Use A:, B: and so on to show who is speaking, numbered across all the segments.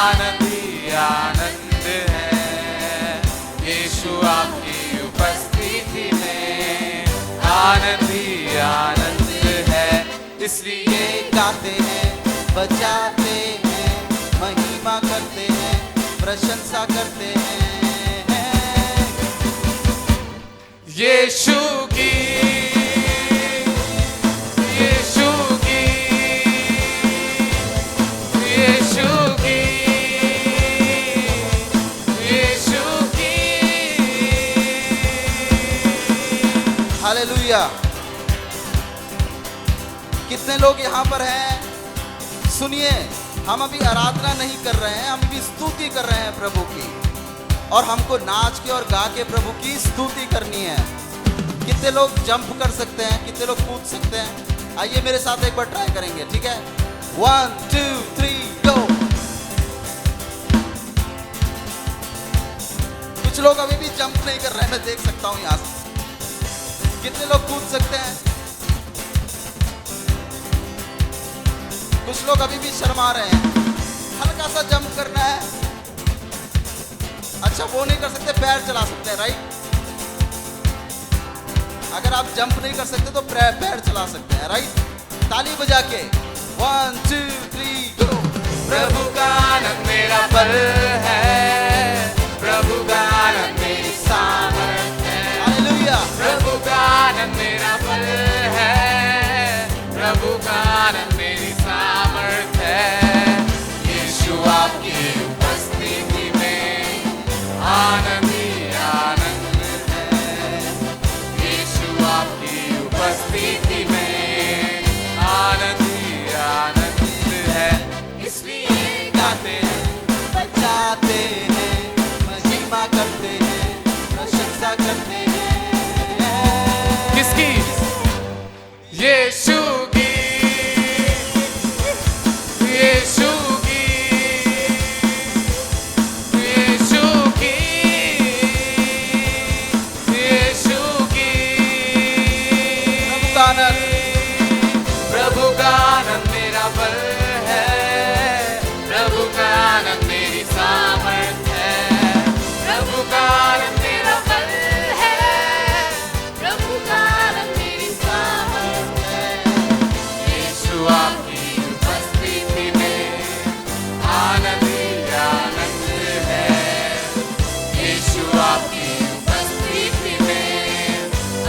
A: आनंद ही आनंद है। यीशु आपकी उपस्थिति में आनंद ही आनंद है।
B: इसलिए गाते हैं, बजाते हैं, महिमा करते हैं, प्रशंसा करते हैं
A: यीशु की, यीशु की, यीशु की, यीशु की।
B: हालेलुया। कितने लोग यहाँ पर हैं? सुनिए, हम अभी आराधना नहीं कर रहे हैं, हम अभी स्तुति कर रहे हैं प्रभु की, और हमको नाच के और गा के प्रभु की स्तुति करनी है। कितने लोग जंप कर सकते हैं? कितने लोग कूद सकते हैं? आइए मेरे साथ एक बार ट्राई करेंगे, ठीक है? 1 2 3 गो। कुछ लोग अभी भी जंप नहीं कर रहे हैं, मैं देख सकता हूँ यहाँ से। कितने लोग कूद सकते हैं? कुछ लोग अभी भी शर्मा रहे हैं। हल्का सा जंप करना है। अच्छा, वो नहीं कर सकते, पैर चला सकते हैं, राइट? अगर आप जंप नहीं कर सकते तो पैर चला सकते हैं, राइट? ताली बजा के 1 2 3 गो।
A: प्रभु का आनंद मेरा बल है, प्रभु का आनंद मेरी सामर्थ है।
B: हालेलुया।
A: प्रभु का आनंद मेरा बल है, प्रभु का आनंद मेरी सामर्थ है। यीशु आपकी उपस्थिति में आनंद ही आनंद है। यीशु आपकी उपस्थिति में आनंद ही आनंद है। इसलिए गाते हैं,
B: बजाते हैं, महिमा करते हैं, प्रशंसा करते हैं।
A: किसकी? यीशु की, यीशु की, यीशु की, यीशु की।
B: प्रभु का आनंद,
A: प्रभु का आनंद मेरा बल है, प्रभु का आनंद मेरी सामर्थ है। प्रभु का आनंद मेरा बल है, प्रभु का आनंद मेरी सामर्थ है। यीशु आपकी उपस्थिति में आनंद ही आनंद है। यीशु आपकी उपस्थिति में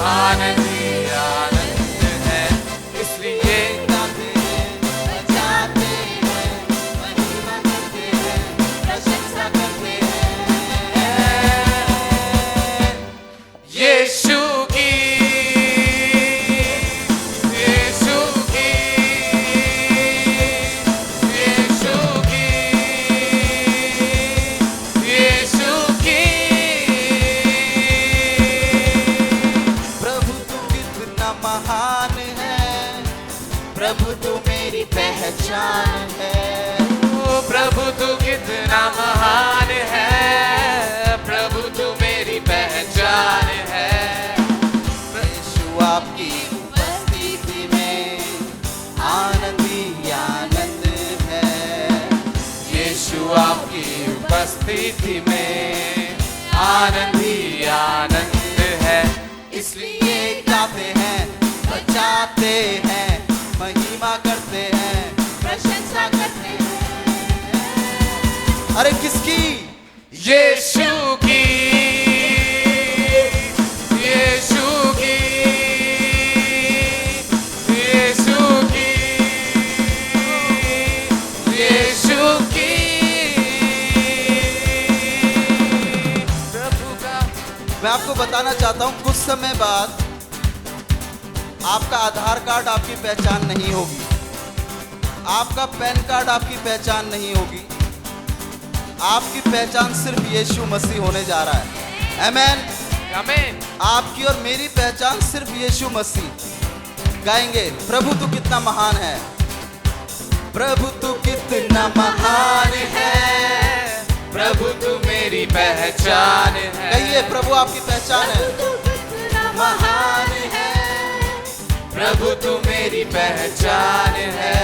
A: आनंद ही आनंद है। इसलिए
B: गाते हैं, बजाते हैं, महिमा करते हैं, प्रशंसा करते हैं।
A: यीशु की, यीशु की, यीशु की, यीशु की।
B: प्रभु तू कितना महान है, प्रभु तू मेरी पहचान है।
A: ओ प्रभु तू कितना महान है, प्रभु तू मेरी पहचान है।
B: यीशु आपकी उपस्थिति में आनंद ही आनंद है।
A: यीशु आपकी उपस्थिति में आनंद ही आनंद है।
B: इसलिए गाते हैं, बजाते हैं, महिमा करते हैं, प्रशंसा करते हैं। अरे किसकी?
A: यीशु की, यीशु की, यीशु की, यीशु की। प्रभु का
B: मैं आपको बताना चाहता हूं, कुछ समय बाद आपका आधार कार्ड आपकी पहचान नहीं होगी, आपका पैन कार्ड आपकी पहचान नहीं होगी। आपकी पहचान सिर्फ यीशु मसीह होने जा रहा है। आमेन।
A: आमीन।
B: आपकी और मेरी पहचान सिर्फ यीशु मसीह। गाएंगे, प्रभु तू कितना महान है, प्रभु तू कितना महान है,
A: प्रभु तू मेरी पहचान है।
B: कहिए, प्रभु आपकी पहचान है,
A: महान है, प्रभु तू मेरी पहचान है।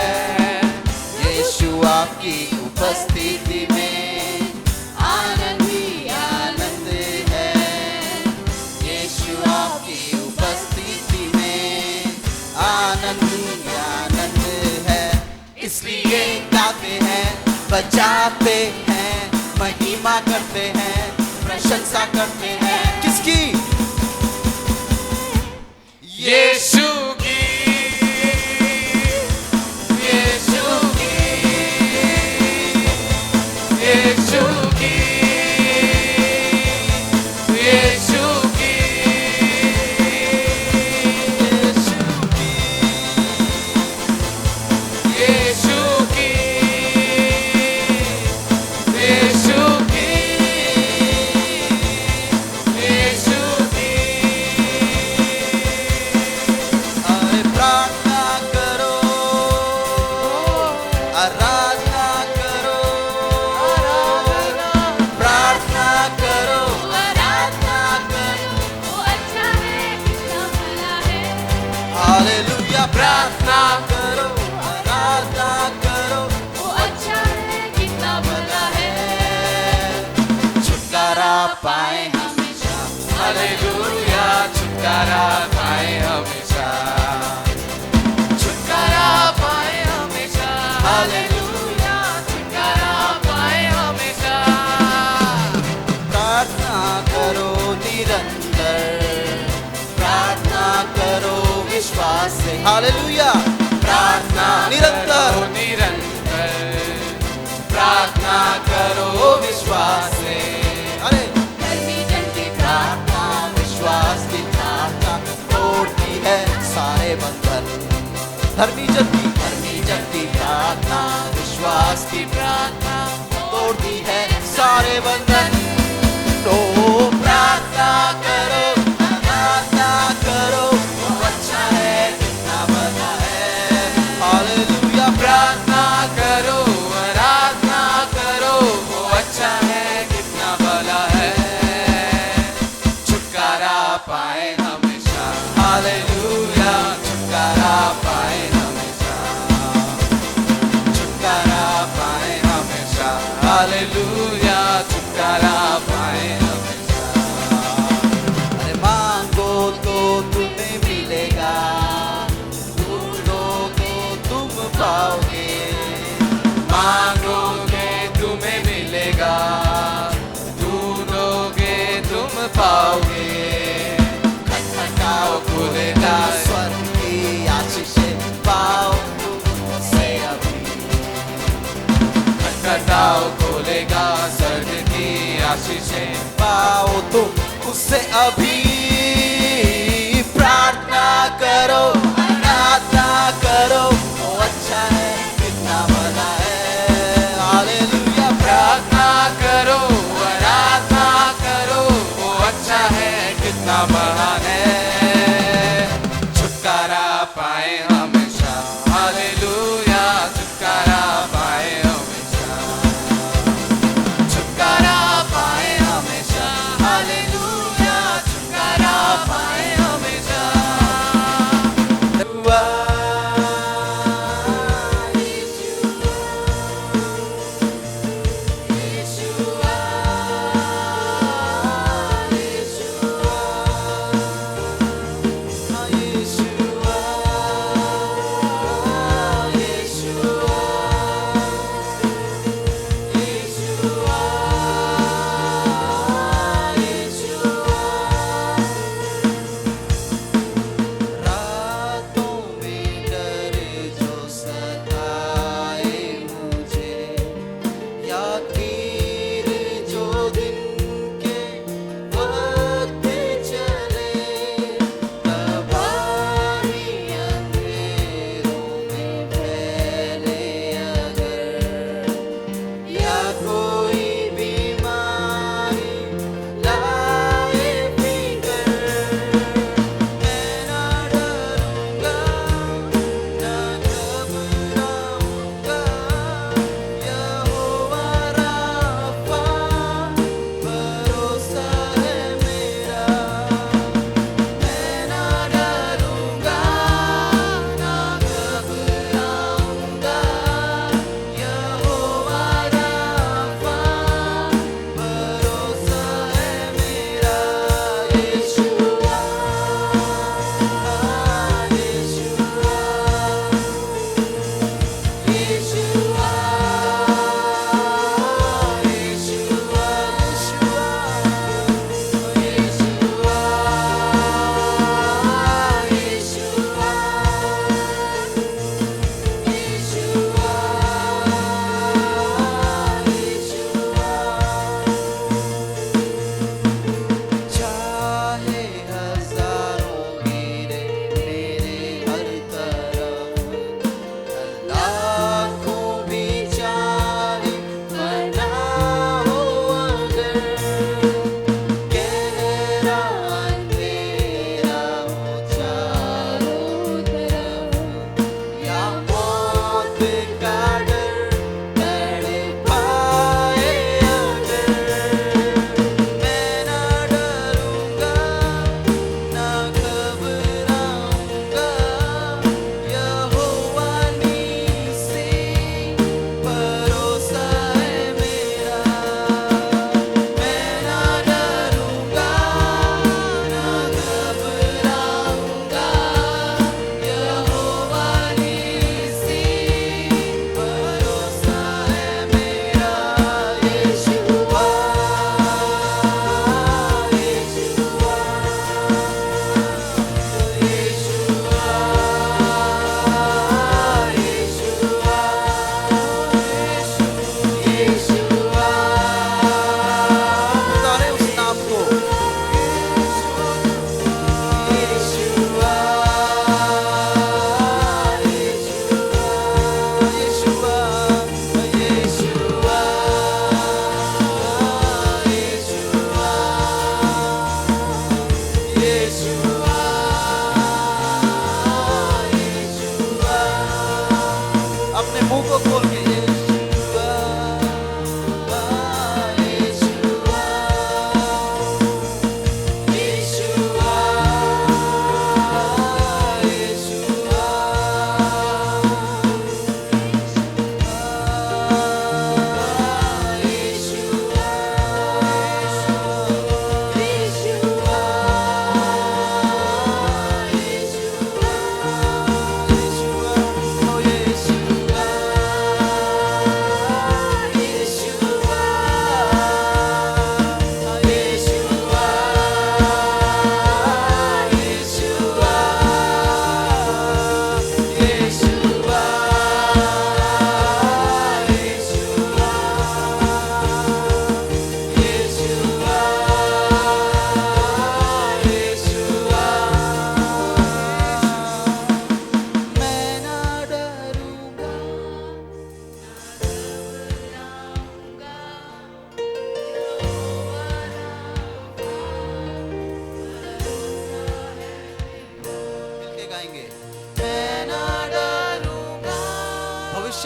B: यीशु यीशु आपकी उपस्थिति में आनंद ही आनंद है। यीशु आपकी उपस्थिति में आनंद ही आनंद है। इसलिए गाते हैं, बजाते हैं, महिमा करते हैं, प्रशंसा करते हैं। किसकी?
A: यीशु की, यीशु की, यीशु की, यीशु की, यीशु की, यीशु की, यीशु की।
B: अरे प्रार्थना करो, आराधना करो, प्रार्थना करो, आराधना करो।
C: वो अच्छा है, कितना भला है।
B: हालेलुया।
A: प्रार्थना
B: करो, आराधना करो,
C: वो अच्छा है, कितना भला है।
B: छुटकारा पाए हमेशा।
A: हालेलुया, छुटकारा पाए हमेशा, छुटकारा पाए हमेशा। हालेलुया, छुटकारा पाए हमेशा।
B: प्रार्थना करो निरंतर, प्रार्थना करो विश्वास से। हालेलुया। प्रार्थना निरंतर,
A: करो निरंतर, प्रार्थना करो विश्वास से।
B: अरे
C: धर्मी जन की
B: प्रार्थना विश्वास की प्रार्थना तोड़ती है सारे बंधन। धर्मी जन की प्रार्थना विश्वास की प्रार्थना तोड़ती है सारे बंधन। तो प्रार्थना करो, आराधना करो, वो अच्छा है, कितना भला है। हालेलुया।
A: प्रार्थना करो, आराधना करो, वो अच्छा है, कितना भला है। छुटकारा पाए हमेशा। हालेलुया, छुटकारा पाए हमेशा, छुटकारा पाए हमेशा। हालेलुया, छुटकारा पाए हमेशा।
B: अरे मांगो तो तुम्हें मिलेगा, ढूंढो तो तुम पाओगे।
A: मांगोगे तुम्हें मिलेगा, ढूंढोगे तुम पाओगे।
B: खटखटाओ
A: खुलेगा
B: स्वर्ग की आशीषें पाओ तुमसे अभी।
A: खटखटाओ खोलेगा स्वर्ग की आशीषें।
B: पाओ तुम उससे अभी। प्रार्थना करो, आराधना करो, वो अच्छा है, कितना भला है। हालेलुया।
A: प्रार्थना करो, आराधना करो, वो अच्छा है, कितना महान है। छुटकारा पाए हमेशा। हालेलुया, छुटकारा पाए हमेशा, छुटकारा पाए हमेशा। हालेलुया, छुटकारा पाए हमेशा।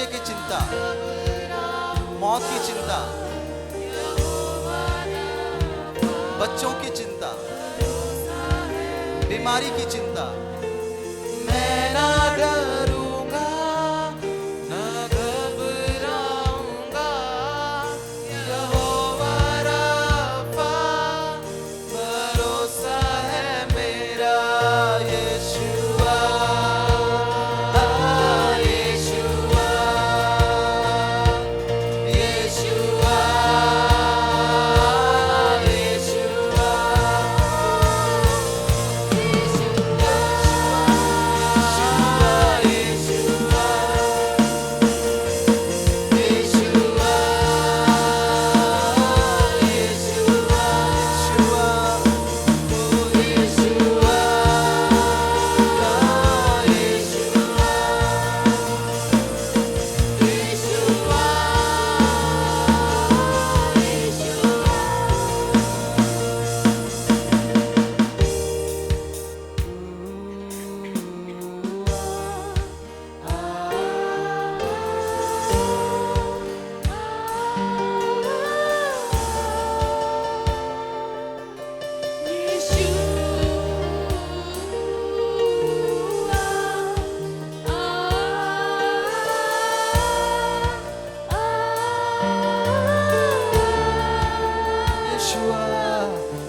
B: बच्चे की चिंता, मौत की चिंता, बच्चों की चिंता, बीमारी की चिंता,
A: मैं ना डरूंगा ना घबराऊंगा, यहोवा राफा भरोसा है मेरा, यीशुआ यीशुआ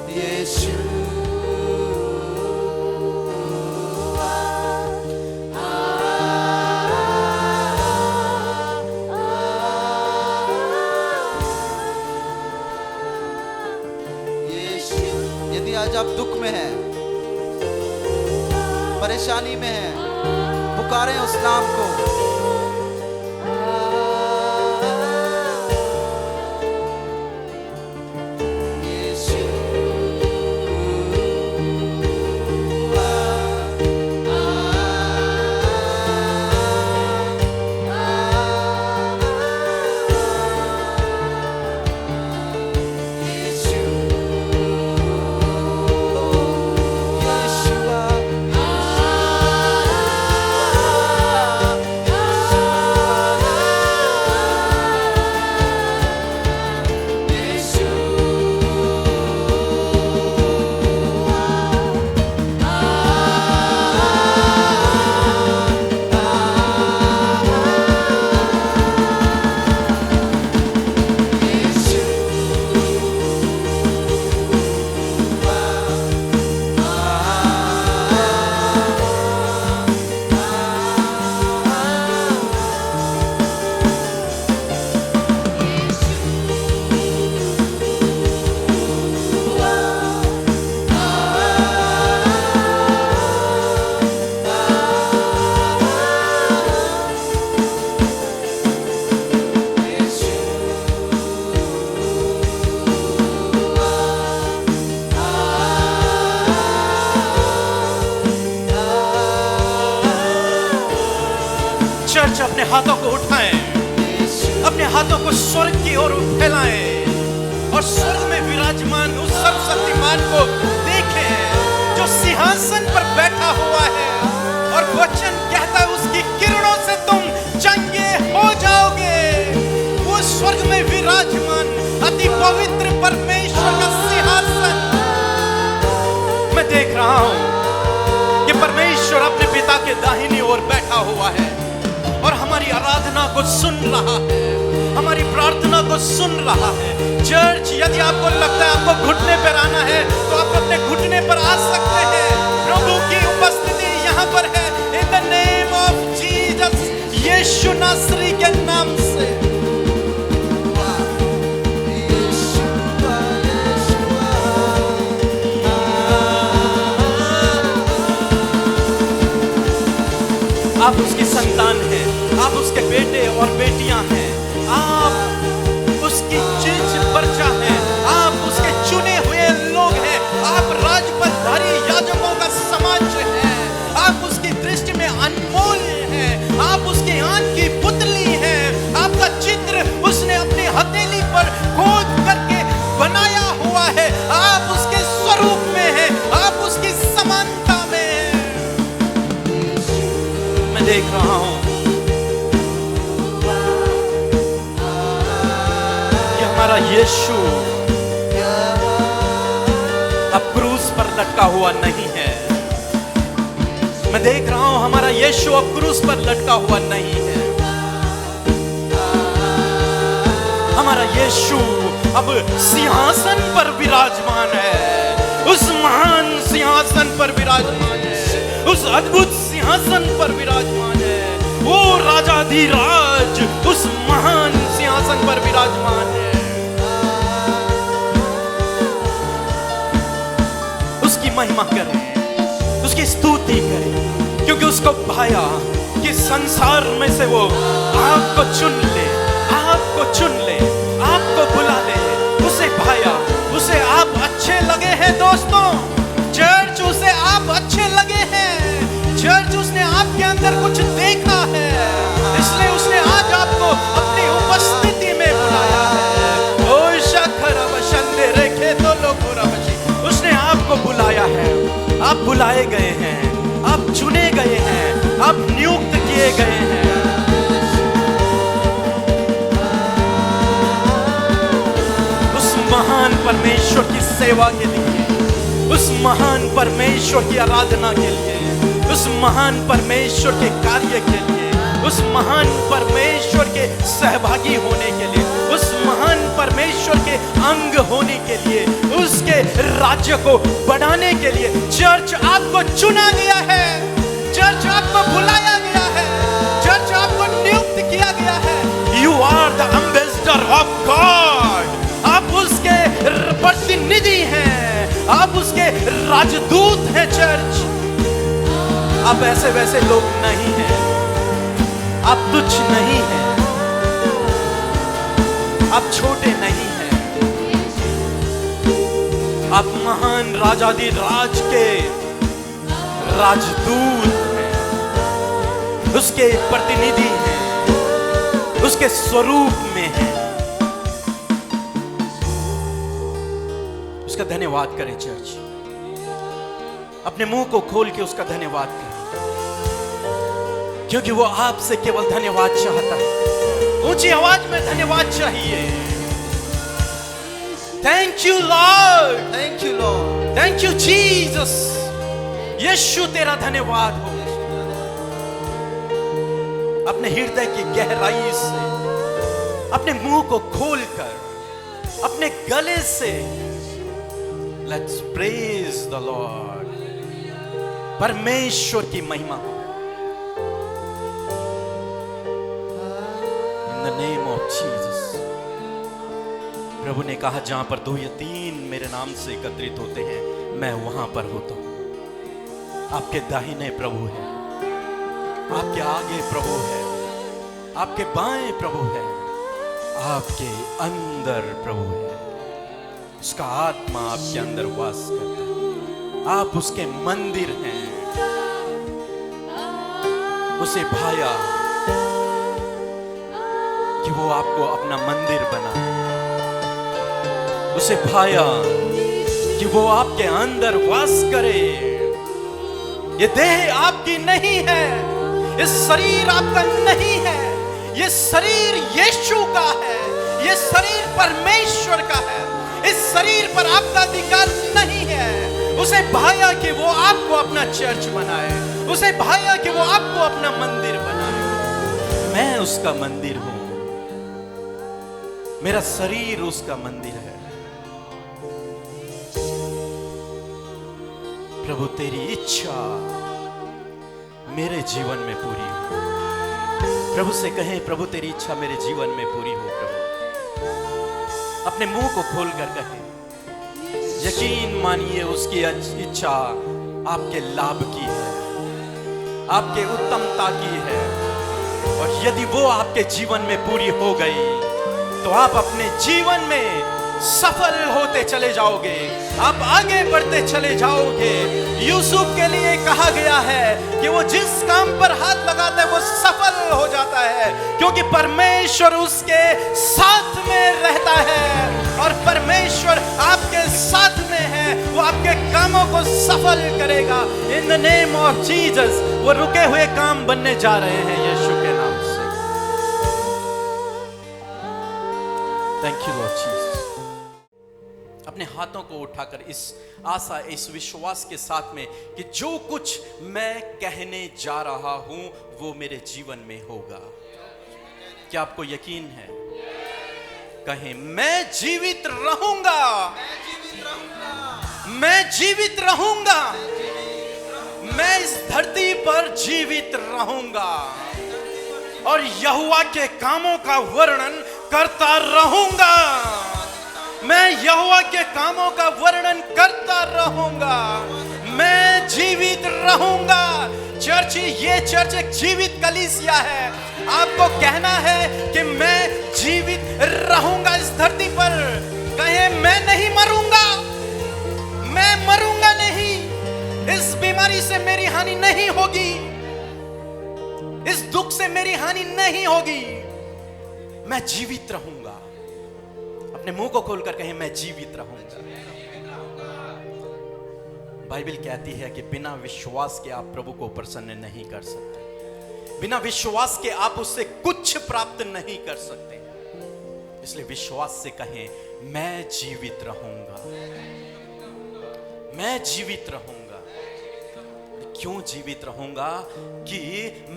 A: यीशुआ
B: यदि आज आप दुख में हैं, परेशानी में हैं, पुकारें उस नाम को।
D: चर्च अपने हाथों को उठाएं, अपने हाथों को स्वर्ग की ओर फैलाएं और स्वर्ग में विराजमान उस सर्वशक्तिमान को देखें जो सिंहासन पर बैठा हुआ है। और वचन कहता है उसकी किरणों से तुम चंगे हो जाओगे। वो स्वर्ग में विराजमान अति पवित्र परमेश्वर का सिंहासन मैं देख रहा हूं कि परमेश्वर अपने पिता के दाहिनी ओर बैठा हुआ है और हमारी आराधना को सुन रहा है, हमारी प्रार्थना को सुन रहा है। चर्च, यदि आपको लगता है आपको घुटने पर आना है तो आप अपने घुटने पर आ सकते हैं। प्रभु की उपस्थिति यहाँ पर है। In the name of Jesus, Yeshu नासरी के नाम से। आप उसकी संतान हैं, आप उसके बेटे और बेटियां हैं, आप उसकी चीज पर्चा हैं, आप उसके चुने हुए लोग हैं, आप राजपथधारी याजकों का समाज हैं, आप उसकी हमारा यीशु अब क्रूस पर लटका हुआ नहीं है। मैं देख रहा हूं हमारा यीशु अब क्रूस पर लटका हुआ नहीं है। हमारा यीशु अब सिंहासन पर विराजमान है, उस महान सिंहासन पर विराजमान है, उस अद्भुत सिंहासन पर विराजमान है। वो राजाधिराज उस महान सिंहासन पर विराजमान है। उसकी महिमा करें, उसकी स्तुति करें, क्योंकि उसको भाया कि संसार में से वो आपको चुन ले, आपको चुन ले, आपको बुला ले। उसे भाया, उसे आप अच्छे लगे हैं दोस्तों। चर्च, उसे आप अच्छे लगे हैं। चर्च, उसने आपके अंदर कुछ देखा है, इसलिए उसने आज आपको अपनी उपस्थिति में बुलाया है। ओ शखर बशंदे रेखे तो लोगोरबशी, उसने आपको बुलाया है। आप बुलाए गए हैं, आप चुने गए हैं, आप नियुक्त किए गए हैं। उस महान परमेश्वर की सेवा के लिए, उस महान परमेश्वर की आराधना के लिए, उस महान परमेश्वर के कार्य के लिए, उस महान परमेश्वर के सहभागी होने के लिए, उस महान परमेश्वर के अंग होने के लिए, उसके राज्य को बढ़ाने के लिए चर्च आपको चुना गया है। चर्च आपको बुलाया गया है। चर्च आपको नियुक्त किया गया है। You are the ambassador of God. आप उसके प्रतिनिधि हैं, आप उसके राजदूत हैं। चर्च, आप ऐसे वैसे लोग नहीं हैं, आप तुच्छ नहीं हैं, आप छोटे नहीं हैं, आप महान राजाधिराज के राजदूत हैं, उसके प्रतिनिधि हैं, उसके स्वरूप में हैं। उसका धन्यवाद करें चर्च, अपने मुंह को खोल के उसका धन्यवाद करें, क्योंकि वो आपसे केवल धन्यवाद चाहता है। ऊंची आवाज में धन्यवाद चाहिए। Thank you lord,
B: thank you lord,
D: thank you Jesus. Yeshu तेरा धन्यवाद हो। अपने हृदय की गहराई से, अपने मुंह को खोलकर, अपने गले से लेट्स प्रेज द लॉर्ड। परमेश्वर की महिमा हो। In the name of Jesus. प्रभु ने कहा जहां पर 2 या 3 मेरे नाम से एकत्रित होते हैं, मैं वहां पर होता हूं। आपके दाहिने प्रभु है, आपके आगे प्रभु है, आपके बाएं प्रभु है, आपके अंदर प्रभु है। उसका आत्मा आपके अंदर वास करता है। आप उसके मंदिर हैं। उसे भाया कि वो आपको अपना मंदिर बनाए। उसे भाया कि वो आपके अंदर वास करे। ये देह आपकी नहीं है, ये शरीर आपका नहीं है, ये शरीर यीशु का है, ये शरीर परमेश्वर का है। इस शरीर पर आपका अधिकार नहीं है। उसे भाया कि वो आपको अपना चर्च बनाए, उसे भाया कि वो आपको अपना मंदिर बनाए। मैं उसका मंदिर हूं, मेरा शरीर उसका मंदिर है। प्रभु तेरी इच्छा मेरे जीवन में पूरी हो। प्रभु से कहें, प्रभु तेरी इच्छा मेरे जीवन में पूरी हो। प्रभु अपने मुंह को खोल कर कहें, यकीन मानिए उसकी इच्छा आपके लाभ की है, आपके उत्तमता की है। और यदि वो आपके जीवन में पूरी हो गई तो आप अपने जीवन में सफल होते चले जाओगे, आप आगे बढ़ते चले जाओगे। यूसुफ के लिए कहा गया है कि वो जिस काम पर हाथ लगाता है वो सफल हो जाता है, क्योंकि परमेश्वर उसके साथ में रहता है। और परमेश्वर आपके साथ में है, वो आपके कामों को सफल करेगा। इन द नेम ऑफ जीसस वो रुके हुए काम बनने जा रहे हैं यीशु के नाम से। Thank you Lord Jesus. अपने हाथों को उठाकर इस आशा, इस विश्वास के साथ में कि जो कुछ मैं कहने जा रहा हूं वो मेरे जीवन में होगा। क्या आपको यकीन है? कहें, मैं जीवित रहूंगा, मैं जीवित रहूंगा, मैं इस धरती पर जीवित रहूंगा और यहोवा के कामों का वर्णन करता रहूंगा। मैं यहोवा के कामों का वर्णन करता रहूंगा, मैं जीवित रहूंगा। चर्च, ये चर्च एक जीवित कलीसिया है। आपको कहना है कि मैं जीवित रहूंगा इस धरती पर। कहें, मैं नहीं मरूंगा, मैं मरूंगा नहीं, इस बीमारी से मेरी हानि नहीं होगी, इस दुख से मेरी हानि नहीं होगी, मैं जीवित रहूंगा। अपने मुंह को खोलकर कहें, मैं जीवित रहूंगा। बाइबल कहती है कि बिना विश्वास के आप प्रभु को प्रसन्न नहीं कर सकते, बिना विश्वास के आप उससे कुछ प्राप्त नहीं कर सकते। इसलिए विश्वास से कहें, मैं जीवित रहूंगा, मैं जीवित रहूंगा। क्यों जीवित रहूंगा? कि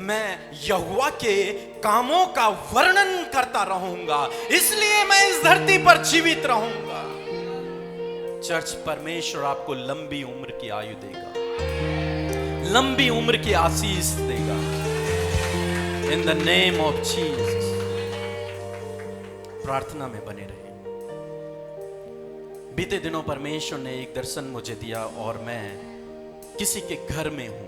D: मैं यहोवा के कामों का वर्णन करता रहूंगा, इसलिए मैं इस धरती पर जीवित रहूंगा। चर्च, परमेश्वर आपको लंबी उम्र की आयु देगा, लंबी उम्र की आशीष देगा। इन द नेम ऑफ जीसस। प्रार्थना में बने रहे। बीते दिनों परमेश्वर ने एक दर्शन मुझे दिया और मैं किसी के घर में हूं।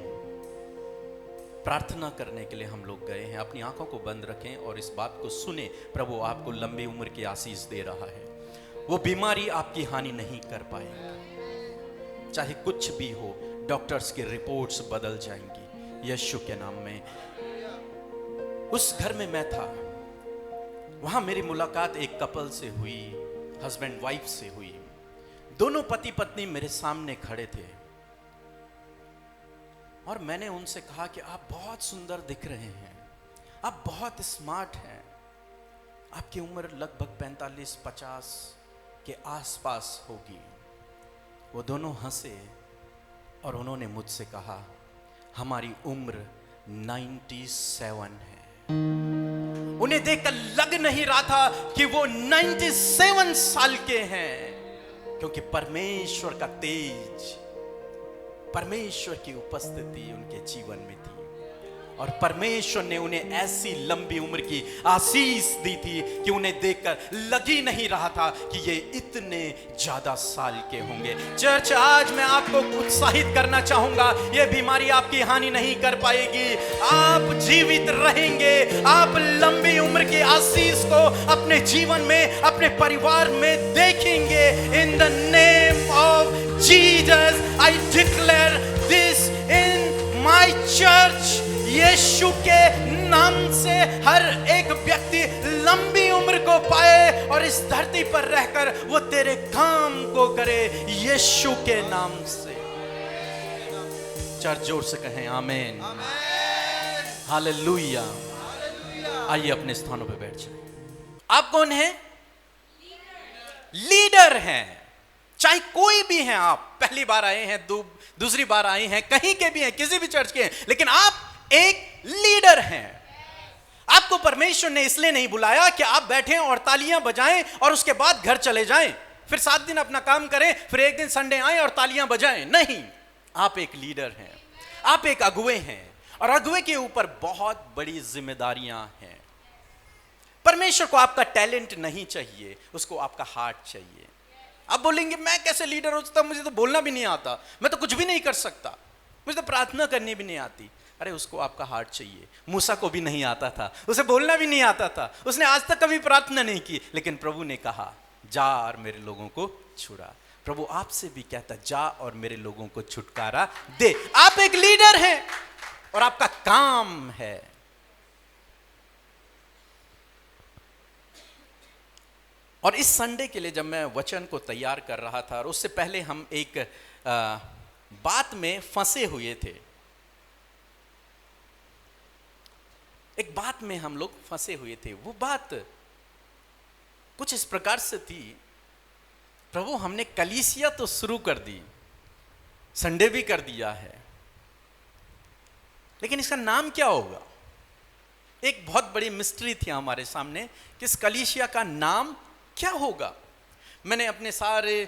D: प्रार्थना करने के लिए हम लोग गए हैं। अपनी आंखों को बंद रखें और इस बात को सुने, प्रभु आपको लंबी उम्र की आशीष दे रहा है। वो बीमारी आपकी हानि नहीं कर पाएगी, चाहे कुछ भी हो। डॉक्टर्स की रिपोर्ट्स बदल जाएंगी यीशु के नाम में। उस घर में मैं था, वहां मेरी मुलाकात एक कपल से हुई, हस्बैंड वाइफ से हुई। दोनों पति पत्नी मेरे सामने खड़े थे और मैंने उनसे कहा कि आप बहुत सुंदर दिख रहे हैं, आप बहुत स्मार्ट हैं, आपकी उम्र लगभग 45-50 के आसपास होगी। वो दोनों हंसे और उन्होंने मुझसे कहा, हमारी उम्र 97 है। उन्हें देखकर लग नहीं रहा था कि वो 97 साल के हैं, क्योंकि परमेश्वर का तेज, परमेश्वर की उपस्थिति उनके जीवन में थी और परमेश्वर ने उन्हें ऐसी लंबी उम्र की आशीष दी थी कि उन्हें देखकर लग ही नहीं रहा था कि ये इतने ज्यादा साल के होंगे। चर्च, आज मैं आपको उत्साहित करना चाहूंगा, ये बीमारी आपकी हानि नहीं कर पाएगी। आप जीवित रहेंगे, आप लंबी उम्र की आशीष को अपने जीवन में, अपने परिवार में देखेंगे। In the name of Jesus I declare this in my church. Yeshu के नाम से हर एक व्यक्ति लंबी उम्र को पाए और इस धरती पर रहकर वो तेरे काम को करे यीशु के नाम से। चर्च, जोर से कहें आमीन, हालेलुया। आइए अपने स्थानों पे बैठ जाएं। आप कौन हैं? लीडर हैं। चाहे कोई भी हैं, आप पहली बार आए हैं, दूसरी बार आए हैं, कहीं के भी हैं, किसी भी चर्च के हैं, लेकिन आप एक लीडर हैं। आपको परमेश्वर ने इसलिए नहीं बुलाया कि आप बैठें और तालियां बजाएं और उसके बाद घर चले जाएं, फिर 7 दिन अपना काम करें, फिर एक दिन संडे आए और तालियां बजाएं। नहीं, आप एक लीडर हैं, आप एक अगुवे हैं और अगुवे के ऊपर बहुत बड़ी जिम्मेदारियां हैं। परमेश्वर को आपका टैलेंट नहीं चाहिए, उसको आपका हार्ट चाहिए। आप बोलेंगे, मैं कैसे लीडर हो सकता, मुझे तो बोलना भी नहीं आता, मैं तो कुछ भी नहीं कर सकता, मुझे तो प्रार्थना करनी भी नहीं आती। अरे, उसको आपका हार्ट चाहिए। मूसा को भी नहीं आता था, उसे बोलना भी नहीं आता था, उसने आज तक कभी प्रार्थना नहीं की, लेकिन प्रभु ने कहा, जा और मेरे लोगों को छुड़ा। प्रभु आपसे भी कहता, जा और मेरे लोगों को छुटकारा दे। आप एक लीडर हैं और आपका काम है। और इस संडे के लिए जब मैं वचन को तैयार कर रहा था, और उससे पहले हम एक बात में फंसे हुए थे, एक बात में हम लोग फंसे हुए थे। वो बात कुछ इस प्रकार से थी, प्रभु हमने कलीसिया तो शुरू कर दी, संडे भी कर दिया है, लेकिन इसका नाम क्या होगा? एक बहुत बड़ी मिस्ट्री थी हमारे सामने कि इस कलीसिया का नाम क्या होगा। मैंने अपने सारे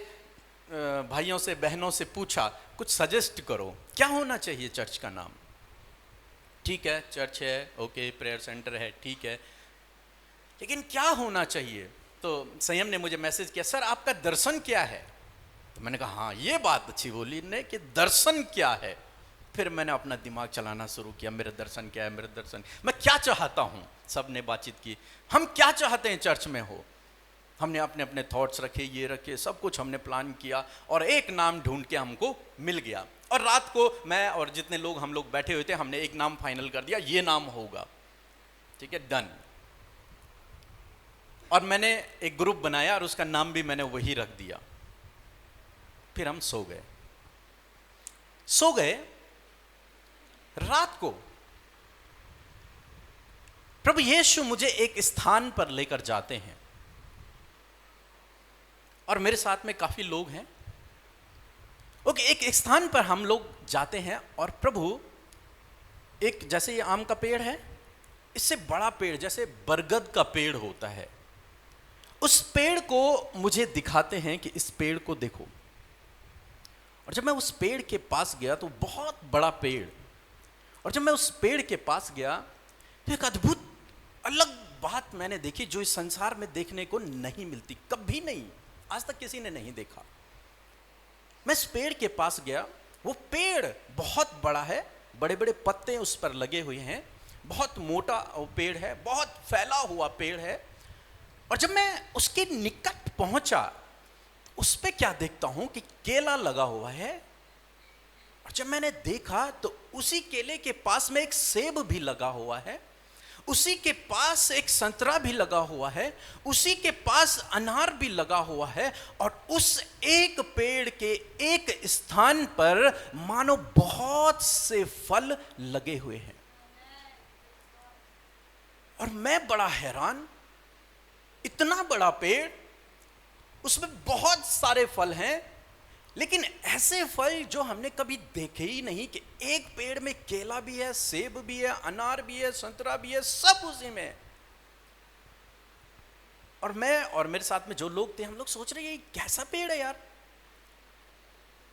D: भाइयों से बहनों से पूछा, कुछ सजेस्ट करो, क्या होना चाहिए चर्च का नाम? ठीक है, चर्च है, ओके, प्रेयर सेंटर है, ठीक है, लेकिन क्या होना चाहिए? तो संयम ने मुझे मैसेज किया, सर आपका दर्शन क्या है? तो मैंने कहा हाँ, ये बात अच्छी बोली ने कि दर्शन क्या है। फिर मैंने अपना दिमाग चलाना शुरू किया, मेरा दर्शन क्या है, मेरा दर्शन, मैं क्या चाहता हूँ। सब ने बातचीत की, हम क्या चाहते हैं चर्च में हो। हमने अपने अपने थॉट्स रखे, ये रखे, सब कुछ हमने प्लान किया और एक नाम ढूंढ के हमको मिल गया। और रात को मैं और जितने लोग हम लोग बैठे हुए थे, हमने एक नाम फाइनल कर दिया, ये नाम होगा, ठीक है, डन। और मैंने एक ग्रुप बनाया और उसका नाम भी मैंने वही रख दिया। फिर हम सो गए। रात को प्रभु यीशु मुझे एक स्थान पर लेकर जाते हैं और मेरे साथ में काफी लोग हैं। ओके, एक स्थान पर हम लोग जाते हैं और प्रभु एक, जैसे ये आम का पेड़ है, इससे बड़ा पेड़ जैसे बरगद का पेड़ होता है, उस पेड़ को मुझे दिखाते हैं कि इस पेड़ को देखो। और जब मैं उस पेड़ के पास गया तो बहुत बड़ा पेड़, और जब मैं उस पेड़ के पास गया तो एक अद्भुत अलग बात मैंने देखी जो इस संसार में देखने को नहीं मिलती, कभी नहीं, आज तक किसी ने नहीं देखा। मैं इस पेड़ के पास गया, वो पेड़ बहुत बड़ा है, बड़े बड़े पत्ते उस पर लगे हुए हैं, बहुत मोटा पेड़ है, बहुत फैला हुआ पेड़ है। और जब मैं उसके निकट पहुंचा, उस पे क्या देखता हूं कि केला लगा हुआ है। और जब मैंने देखा तो उसी केले के पास में एक सेब भी लगा हुआ है, उसी के पास एक संतरा भी लगा हुआ है, उसी के पास अनार भी लगा हुआ है। और उस एक पेड़ के एक स्थान पर मानो बहुत से फल लगे हुए हैं। और मैं बड़ा हैरान, इतना बड़ा पेड़, उसमें बहुत सारे फल हैं, लेकिन ऐसे फल जो हमने कभी देखे ही नहीं, कि एक पेड़ में केला भी है, सेब भी है, अनार भी है, संतरा भी है, सब उसी में। और मैं और मेरे साथ में जो लोग थे, हम लोग सोच रहे हैं ये कैसा पेड़ है यार,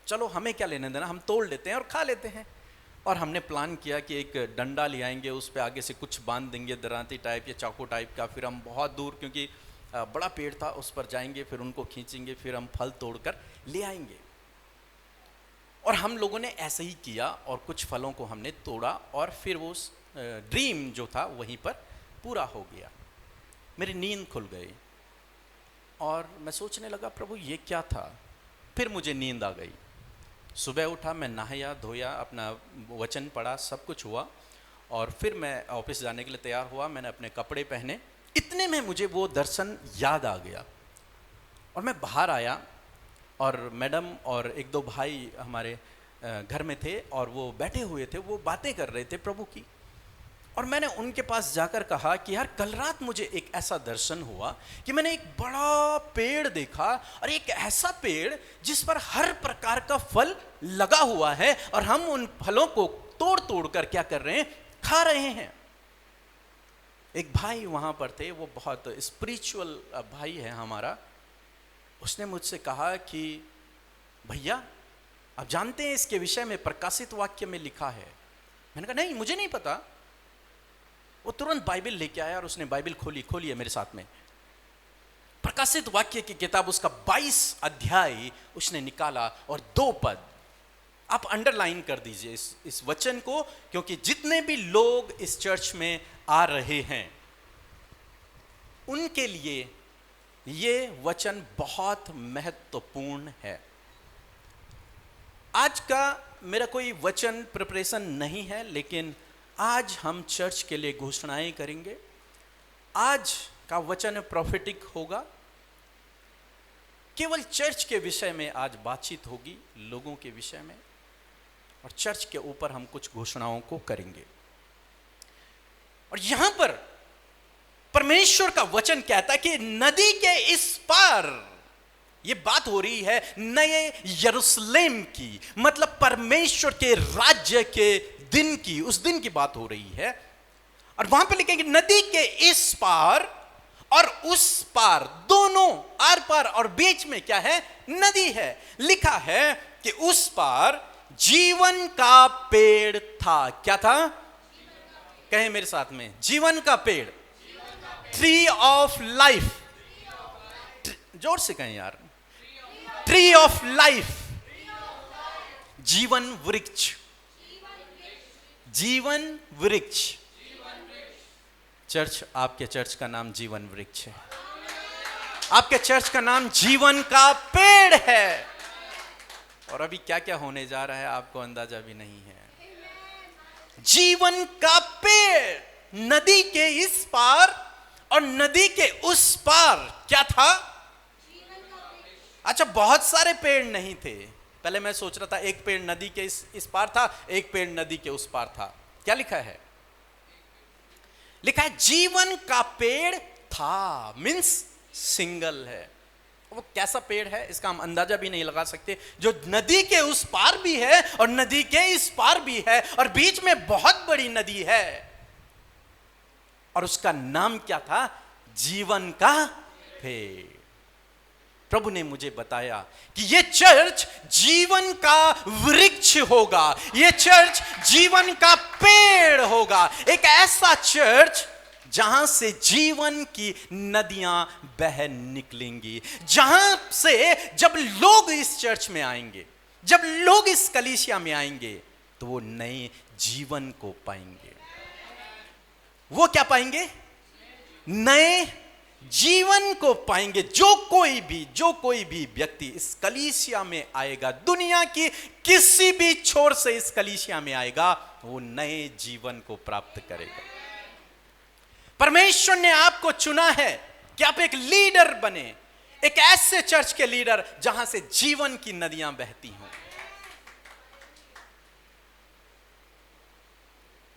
D: चलो हमें क्या लेने देना, हम तोड़ लेते हैं और खा लेते हैं। और हमने प्लान किया कि एक डंडा ले आएंगे, उस पर आगे से कुछ बांध देंगे, दरांती टाइप या चाकू टाइप का, फिर हम बहुत दूर, क्योंकि बड़ा पेड़ था, उस पर जाएंगे, फिर उनको खींचेंगे, फिर हम फल तोड़कर ले आएंगे। और हम लोगों ने ऐसे ही किया और कुछ फलों को हमने तोड़ा और फिर वो ड्रीम जो था वहीं पर पूरा हो गया। मेरी नींद खुल गई और मैं सोचने लगा प्रभु ये क्या था। फिर मुझे नींद आ गई। सुबह उठा, मैं नहाया धोया, अपना वचन पढ़ा, सब कुछ हुआ और फिर मैं ऑफिस जाने के लिए तैयार हुआ। मैंने अपने कपड़े पहने, इतने में मुझे वो दर्शन याद आ गया और मैं बाहर आया और मैडम और एक दो भाई हमारे घर में थे और वो बैठे हुए थे, वो बातें कर रहे थे प्रभु की। और मैंने उनके पास जाकर कहा कि यार कल रात मुझे एक ऐसा दर्शन हुआ कि मैंने एक बड़ा पेड़ देखा और एक ऐसा पेड़ जिस पर हर प्रकार का फल लगा हुआ है और हम उन फलों को तोड़ तोड़ कर क्या कर रहे हैं, खा रहे हैं। एक भाई वहां पर थे, वो बहुत स्पिरिचुअल भाई है हमारा। उसने मुझसे कहा कि भैया आप जानते हैं इसके विषय में प्रकाशित वाक्य में लिखा है। मैंने कहा नहीं, मुझे नहीं पता। वो तुरंत बाइबल लेके आया और उसने बाइबल खोली है मेरे साथ में। प्रकाशित वाक्य की किताब उसका 22 अध्याय उसने निकाला और 2 पद आप अंडरलाइन कर दीजिए इस वचन को, क्योंकि जितने भी लोग इस चर्च में आ रहे हैं उनके लिए ये वचन बहुत महत्वपूर्ण है। आज का मेरा कोई वचन प्रिपरेशन नहीं है, लेकिन आज हम चर्च के लिए घोषणाएं करेंगे। आज का वचन प्रोफेटिक होगा, केवल चर्च के विषय में आज बातचीत होगी, लोगों के विषय में, और चर्च के ऊपर हम कुछ घोषणाओं को करेंगे। और यहां पर परमेश्वर का वचन कहता है कि नदी के इस पार, ये बात हो रही है नए यरूशलेम की, मतलब परमेश्वर के राज्य के दिन की, उस दिन की बात हो रही है। और वहां पे लिखेंगे नदी के इस पार और उस पार, दोनों आर पार और बीच में क्या है? नदी है। लिखा है कि उस पार जीवन का पेड़ था। क्या था? कहें मेरे साथ में, जीवन का पेड़, ट्री ऑफ लाइफ। जोर से कहें यार, ट्री ऑफ लाइफ, जीवन वृक्ष, जीवन वृक्ष। चर्च, आपके चर्च का नाम जीवन वृक्ष है, आपके चर्च का नाम जीवन का पेड़ है। और अभी क्या क्या होने जा रहा है आपको अंदाजा भी नहीं है। जीवन का पेड़, नदी के इस पार और नदी के उस पार क्या था? अच्छा, बहुत सारे पेड़ नहीं थे। पहले मैं सोच रहा था एक पेड़ नदी के इस पार था, एक पेड़ नदी के उस पार था। क्या लिखा है? लिखा है जीवन का पेड़ था, मीन्स सिंगल है। वो कैसा पेड़ है इसका हम अंदाजा भी नहीं लगा सकते, जो नदी के उस पार भी है और नदी के इस पार भी है और बीच में बहुत बड़ी नदी है। और उसका नाम क्या था? जीवन का पेड़। प्रभु ने मुझे बताया कि यह चर्च जीवन का वृक्ष होगा, यह चर्च जीवन का पेड़ होगा, एक ऐसा चर्च जहां से जीवन की नदियां बह निकलेंगी, जहां से जब लोग इस चर्च में आएंगे, जब लोग इस कलीसिया में आएंगे, तो वो नए जीवन को पाएंगे। वो क्या पाएंगे? नए जीवन को पाएंगे। जो कोई भी व्यक्ति इस कलीसिया में आएगा, दुनिया की किसी भी छोर से इस कलीसिया में आएगा, वो नए जीवन को प्राप्त करेगा। परमेश्वर ने आपको चुना है कि आप एक लीडर बने, एक ऐसे चर्च के लीडर जहां से जीवन की नदियां बहती हों।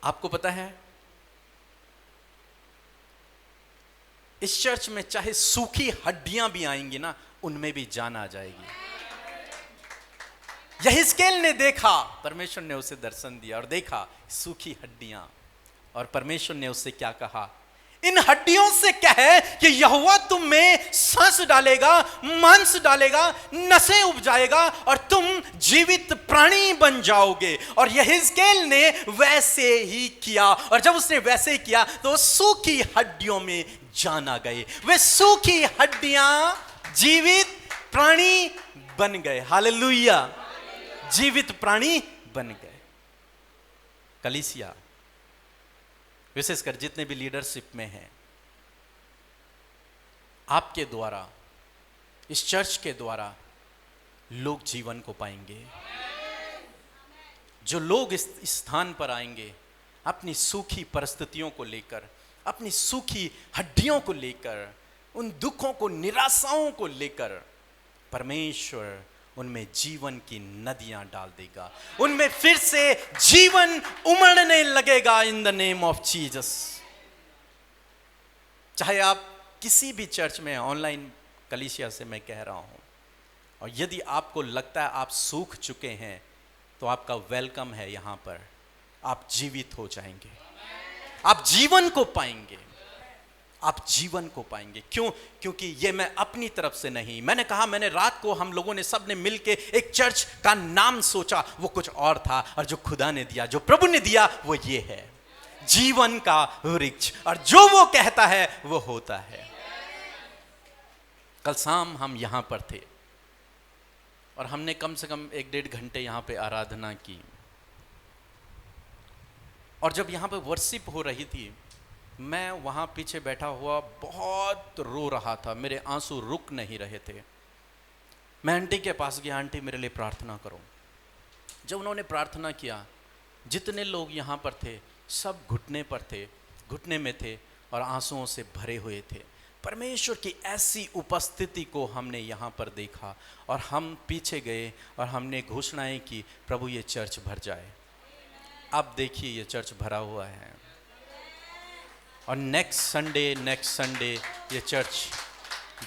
D: आपको पता है इस चर्च में चाहे सूखी हड्डियां भी आएंगी ना, उनमें भी जान आ जाएगी। यहिजकेल ने देखा, परमेश्वर ने उसे दर्शन दिया और देखा सूखी हड्डियां, और परमेश्वर ने उससे क्या कहा? इन हड्डियों से कहे कि यहोवा तुम में सांस डालेगा, मांस डालेगा, नसें उपजाएगा और तुम जीवित प्राणी बन जाओगे। और यहिजकेल ने वैसे ही किया, और जब उसने वैसे ही किया तो सूखी हड्डियों में जान आ गई। वे सूखी हड्डियां जीवित प्राणी बन गए। हालेलुया, जीवित प्राणी बन गए। कलीसिया, विशेषकर जितने भी लीडरशिप में हैं, आपके द्वारा, इस चर्च के द्वारा लोग जीवन को पाएंगे। जो लोग इस स्थान पर आएंगे अपनी सूखी परिस्थितियों को लेकर, अपनी सूखी हड्डियों को लेकर, उन दुखों को, निराशाओं को लेकर, परमेश्वर उनमें जीवन की नदियां डाल देगा, उनमें फिर से जीवन उमड़ने लगेगा इन द नेम ऑफ जीसस। चाहे आप किसी भी चर्च में, ऑनलाइन कलीसिया से मैं कह रहा हूं, और यदि आपको लगता है आप सूख चुके हैं, तो आपका वेलकम है यहां पर। आप जीवित हो जाएंगे, आप जीवन को पाएंगे, आप जीवन को पाएंगे। क्यों? क्योंकि ये मैं अपनी तरफ से नहीं, मैंने कहा, मैंने रात को हम लोगों ने सब ने मिलके एक चर्च का नाम सोचा, वो कुछ और था, और जो खुदा ने दिया, जो प्रभु ने दिया, वो ये है, जीवन का वृक्ष। और जो वो कहता है वो होता है। कल शाम हम यहां पर थे और हमने कम से कम 1-1.5 घंटे यहां पे आराधना की, और जब यहां पे वर्शिप हो रही थी, मैं वहाँ पीछे बैठा हुआ बहुत रो रहा था, मेरे आंसू रुक नहीं रहे थे। मैं आंटी के पास गया, आंटी मेरे लिए प्रार्थना करो। जब उन्होंने प्रार्थना किया, जितने लोग यहाँ पर थे सब घुटने पर थे, घुटने में थे और आंसुओं से भरे हुए थे। परमेश्वर की ऐसी उपस्थिति को हमने यहाँ पर देखा, और हम पीछे गए और हमने घोषणाएं की, प्रभु ये चर्च भर जाए। अब देखिए ये चर्च भरा हुआ है, और नेक्स्ट संडे ये चर्च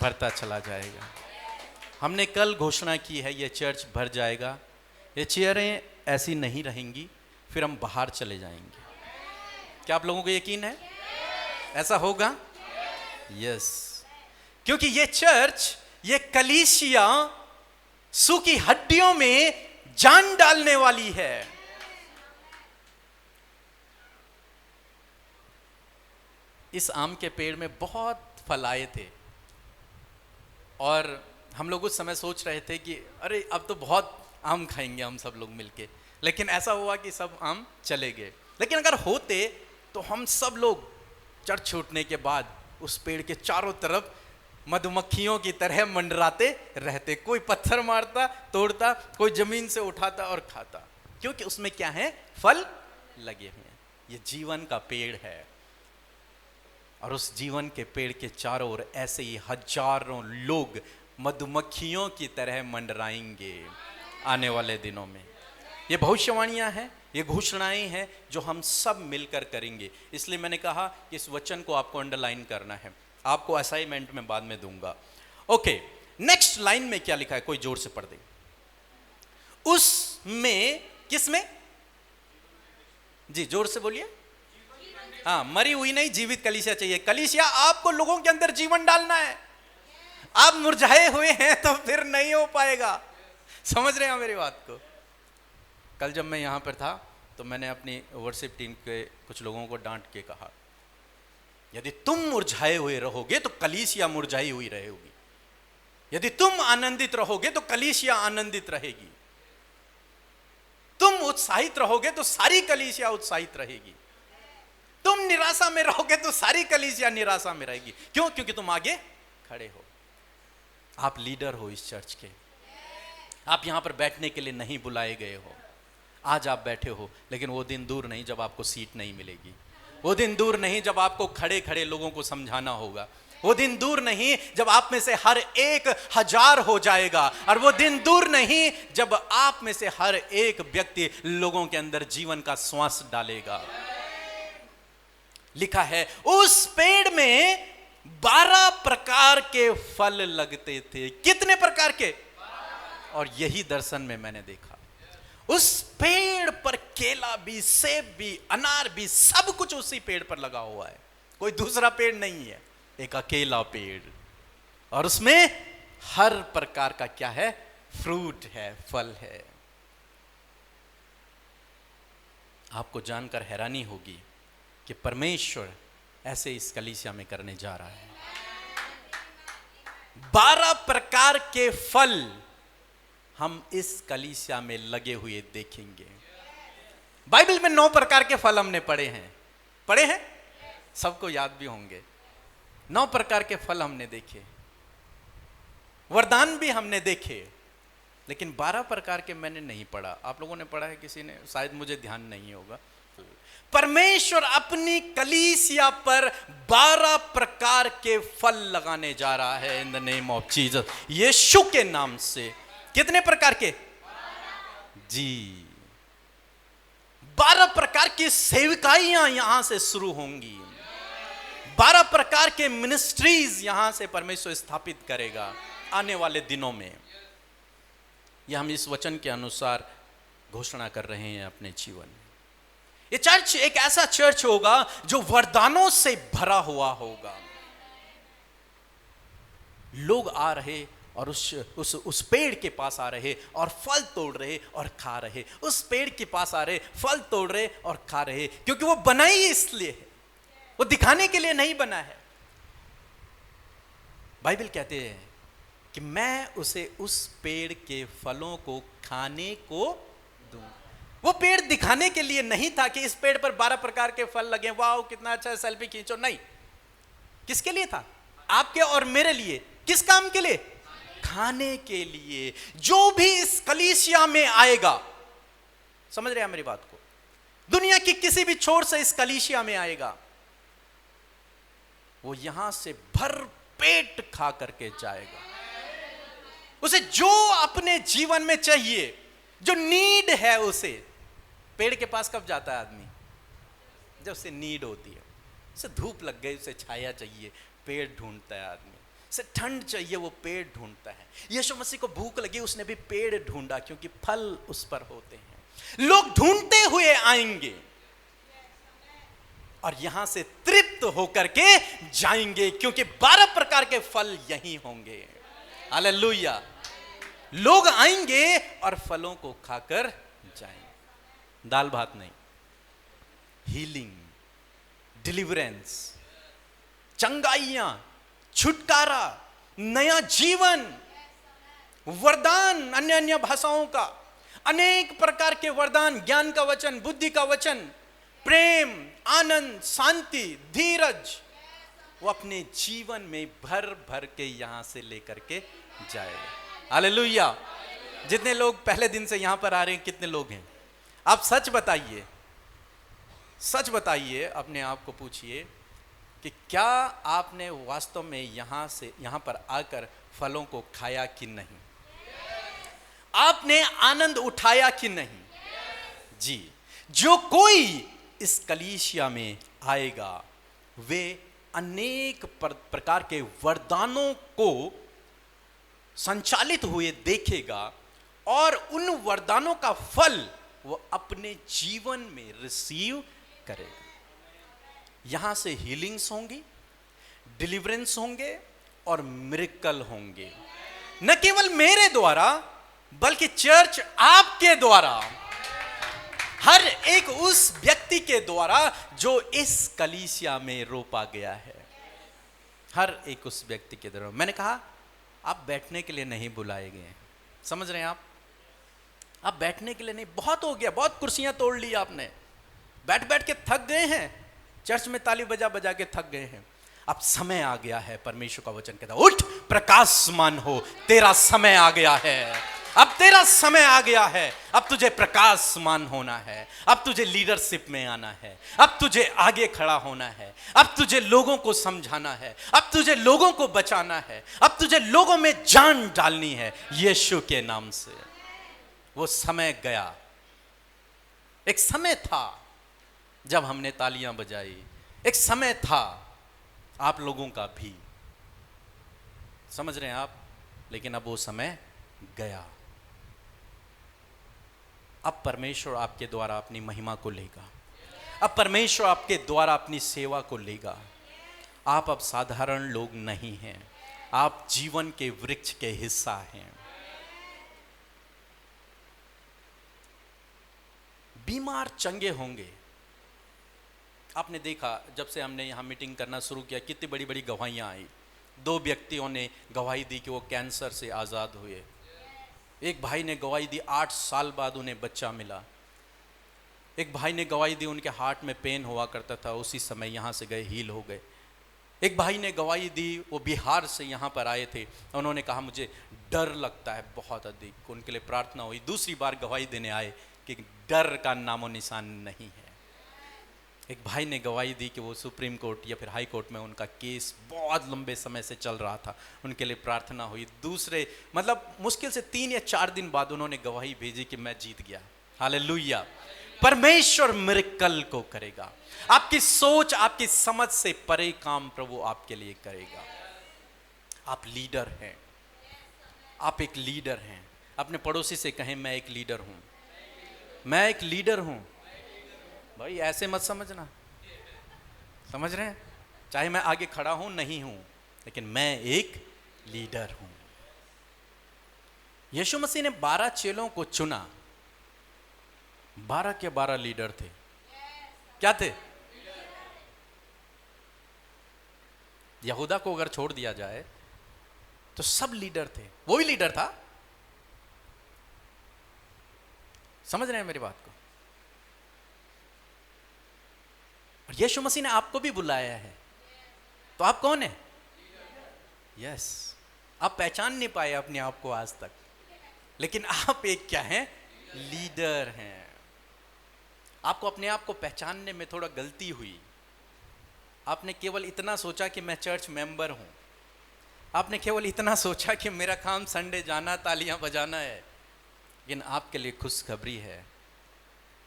D: भरता चला जाएगा। हमने कल घोषणा की है ये चर्च भर जाएगा, ये चेयरें ऐसी नहीं रहेंगी, फिर हम बाहर चले जाएंगे। क्या आप लोगों को यकीन है ऐसा होगा? यस, क्योंकि ये चर्च, ये कलीसिया सूखी हड्डियों में जान डालने वाली है। इस आम के पेड़ में बहुत फल आए थे और हम लोग उस समय सोच रहे थे कि अरे अब तो बहुत आम खाएंगे हम सब लोग मिलके, लेकिन ऐसा हुआ कि सब आम चले गए। लेकिन अगर होते तो हम सब लोग चर्च छूटने के बाद उस पेड़ के चारों तरफ मधुमक्खियों की तरह मंडराते रहते। कोई पत्थर मारता, तोड़ता, कोई जमीन से उठाता और खाता, क्योंकि उसमें क्या है? फल लगे हुए हैं। ये जीवन का पेड़ है और उस जीवन के पेड़ के चारों ओर ऐसे ही हजारों लोग मधुमक्खियों की तरह मंडराएंगे आने वाले दिनों में। ये भविष्यवाणियां हैं, ये घोषणाएं हैं जो हम सब मिलकर करेंगे। इसलिए मैंने कहा कि इस वचन को आपको अंडरलाइन करना है, आपको असाइनमेंट में बाद में दूंगा। ओके, नेक्स्ट लाइन में क्या लिखा है? कोई जोर से पढ़ दे। उसमें, किसमें? जी जोर से बोलिए। हाँ, मरी हुई नहीं, जीवित कलीसिया चाहिए। कलीसिया आपको लोगों के अंदर जीवन डालना है। आप मुरझाए हुए हैं तो फिर नहीं हो पाएगा। समझ रहे हैं मेरी बात को? कल जब मैं यहां पर था तो मैंने अपनी वर्शिप टीम के कुछ लोगों को डांट के कहा, यदि तुम मुरझाए हुए रहोगे तो कलीसिया मुरझाई हुई रहेगी। यदि तुम आनंदित रहोगे तो कलीसिया आनंदित रहेगी। तुम उत्साहित रहोगे तो सारी कलीसिया उत्साहित रहेगी। तुम निराशा में रहोगे तो सारी कलीसिया निराशा में रहेगी। क्यों? क्योंकि तुम आगे खड़े हो। आप लीडर हो इस चर्च के। आप यहां पर बैठने के लिए नहीं बुलाए गए हो। आज आप बैठे हो, लेकिन वो दिन दूर नहीं जब आपको सीट नहीं मिलेगी। वो दिन दूर नहीं जब आपको खड़े खड़े लोगों को समझाना होगा। वो दिन दूर नहीं जब आप में से हर एक 1000 हो जाएगा। और वो दिन दूर नहीं जब आप में से हर एक व्यक्ति लोगों के अंदर जीवन का श्वास डालेगा। लिखा है उस पेड़ में 12 प्रकार के फल लगते थे। कितने प्रकार के? और यही दर्शन में मैंने देखा। उस पेड़ पर केला भी, सेब भी, अनार भी, सब कुछ उसी पेड़ पर लगा हुआ है। कोई दूसरा पेड़ नहीं है, एक अकेला पेड़। और उसमें हर प्रकार का क्या है? फ्रूट है, फल है। आपको जानकर हैरानी होगी कि परमेश्वर ऐसे इस कलीसिया में करने जा रहा है। 12 प्रकार के फल हम इस कलीसिया में लगे हुए देखेंगे। बाइबल में 9 प्रकार के फल हमने पढ़े हैं, सबको याद भी होंगे। 9 प्रकार के फल हमने देखे, वरदान भी हमने देखे, लेकिन 12 प्रकार के मैंने नहीं पढ़ा। आप लोगों ने पढ़ा है किसी ने? शायद मुझे ध्यान नहीं होगा। परमेश्वर अपनी कलीसिया पर 12 प्रकार के फल लगाने जा रहा है in the name of Jesus, Yeshu के नाम से। कितने प्रकार के? जी 12 प्रकार की सेविकाइयां यहां से शुरू होंगी। 12 प्रकार के मिनिस्ट्रीज यहां से परमेश्वर स्थापित करेगा आने वाले दिनों में। यह हम इस वचन के अनुसार घोषणा कर रहे हैं अपने जीवन में। ये चर्च एक ऐसा चर्च होगा जो वरदानों से भरा हुआ होगा। लोग आ रहे और उस पेड़ के पास आ रहे और फल तोड़ रहे और खा रहे। उस पेड़ के पास आ रहे, फल तोड़ रहे और खा रहे, क्योंकि वो बना ही इसलिए है, वो दिखाने के लिए नहीं बना है। बाइबल कहते हैं कि मैं उसे उस पेड़ के फलों को खाने को दूं। वो पेड़ दिखाने के लिए नहीं था कि इस पेड़ पर 12 प्रकार के फल लगे, वाओ कितना अच्छा है, सेल्फी खींचो। नहीं, किसके लिए था? आपके और मेरे लिए। किस काम के लिए? खाने के लिए। जो भी इस कलीसिया में आएगा, समझ रहे हैं मेरी बात को? दुनिया की किसी भी छोर से इस कलीसिया में आएगा, वो यहां से भर पेट खा करके जाएगा। उसे जो अपने जीवन में चाहिए, जो नीड है, उसे। पेड़ के पास कब जाता है आदमी? जब उसे नीड होती है। उसे धूप लग गई, उसे छाया चाहिए, पेड़ ढूंढता है आदमी। उसे ठंड चाहिए, वो पेड़ ढूंढता है। यीशु मसीह को भूख लगी, उसने भी पेड़ ढूंढा, क्योंकि फल उस पर होते हैं। लोग ढूंढते हुए आएंगे और यहां से तृप्त होकर के जाएंगे, क्योंकि 12 प्रकार के फल यहीं होंगे। हालेलुया। लोग आएंगे और फलों को खाकर जाएंगे। दाल भात नहीं, हीलिंग, डिलीवरेंस, चंगाइयां, छुटकारा, नया जीवन, वरदान, अन्य अन्य भाषाओं का, अनेक प्रकार के वरदान, ज्ञान का वचन, बुद्धि का वचन, प्रेम, आनंद, शांति, धीरज, वो अपने जीवन में भर भर के यहां से लेकर के जाएगा। हालेलुया। जितने लोग पहले दिन से यहां पर आ रहे हैं, कितने लोग हैं? आप सच बताइए, सच बताइए, अपने आप को पूछिए कि क्या आपने वास्तव में यहां पर आकर फलों को खाया कि नहीं? आपने आनंद उठाया कि नहीं? जी। जो कोई इस कलीसिया में आएगा वे अनेक प्रकार के वरदानों को संचालित हुए देखेगा और उन वरदानों का फल वो अपने जीवन में रिसीव करेगा। यहां से हीलिंग्स होंगी, डिलीवरेंस होंगे और मिरेकल होंगे, न केवल मेरे द्वारा बल्कि चर्च आपके द्वारा, हर एक उस व्यक्ति के द्वारा जो इस कलीसिया में रोपा गया है। हर एक उस व्यक्ति के द्वारा। मैंने कहा आप बैठने के लिए नहीं बुलाए गए हैं, समझ रहे हैं आप बैठने के लिए नहीं। बहुत हो गया, बहुत कुर्सियां तोड़ ली आपने, बैठ बैठ के थक गए हैं, चर्च में ताली बजा बजा के थक गए हैं। अब समय आ गया है, परमेश्वर का वचन कहता है उठ प्रकाशमान हो, तेरा समय आ गया है। अब तेरा समय आ गया है, अब तुझे प्रकाशमान होना है, अब तुझे लीडरशिप में आना है, अब तुझे आगे खड़ा होना है, अब तुझे लोगों को समझाना है, अब तुझे लोगों को बचाना है, अब तुझे लोगों में जान डालनी है यीशु के नाम से। वो समय गया। एक समय था जब हमने तालियां बजाई, एक समय था आप लोगों का भी, समझ रहे हैं आप, लेकिन अब वो समय गया। अब परमेश्वर आपके द्वारा अपनी महिमा को लेगा, अब परमेश्वर आपके द्वारा अपनी सेवा को लेगा। आप अब साधारण लोग नहीं हैं, आप जीवन के वृक्ष के हिस्सा हैं। बीमार चंगे होंगे। आपने देखा जब से हमने यहां मीटिंग करना शुरू किया, कितनी बड़ी बड़ी गवाहियां आई। 2 व्यक्तियों ने गवाही दी कि वो कैंसर से आज़ाद हुए। एक भाई ने गवाही दी 8 साल बाद उन्हें बच्चा मिला। एक भाई ने गवाही दी उनके हार्ट में पेन हुआ करता था, उसी समय यहाँ से गए, हील हो गए। एक भाई ने गवाही दी, वो बिहार से यहाँ पर आए थे, उन्होंने कहा मुझे डर लगता है बहुत अधिक, उनके लिए प्रार्थना हुई। दूसरी बार गवाही देने आए कि डर का नामो निशान नहीं है। एक भाई ने गवाही दी कि वो सुप्रीम कोर्ट या फिर हाई कोर्ट में उनका केस बहुत लंबे समय से चल रहा था, उनके लिए प्रार्थना हुई। दूसरे मतलब मुश्किल से 3 या 4 दिन बाद उन्होंने गवाही भेजी कि मैं जीत गया। हालेलुया। परमेश्वर मिरेकल को करेगा। आपकी सोच, आपकी समझ से परे काम प्रभु आपके लिए करेगा। आप लीडर हैं, आप एक लीडर हैं। अपने पड़ोसी से कहें मैं एक लीडर हूं, मैं एक लीडर हूं। भाई ऐसे मत समझना, समझ रहे हैं? चाहे मैं आगे खड़ा हूं नहीं हूं, लेकिन मैं एक लीडर हूं। यीशु मसीह ने 12 चेलों को चुना। 12 के 12 लीडर थे। क्या थे? यहूदा को अगर छोड़ दिया जाए तो सब लीडर थे। वही लीडर था। समझ रहे हैं मेरी बात को? और यीशु मसीह ने आपको भी बुलाया है, तो आप कौन है? यस। आप पहचान नहीं पाए अपने आप को आज तक, लेकिन आप एक क्या हैं? लीडर हैं। आपको अपने आप को पहचानने में थोड़ा गलती हुई। आपने केवल इतना सोचा कि मैं चर्च मेंबर हूं, आपने केवल इतना सोचा कि मेरा काम संडे जाना, तालियां बजाना है। लेकिन आपके लिए खुशखबरी है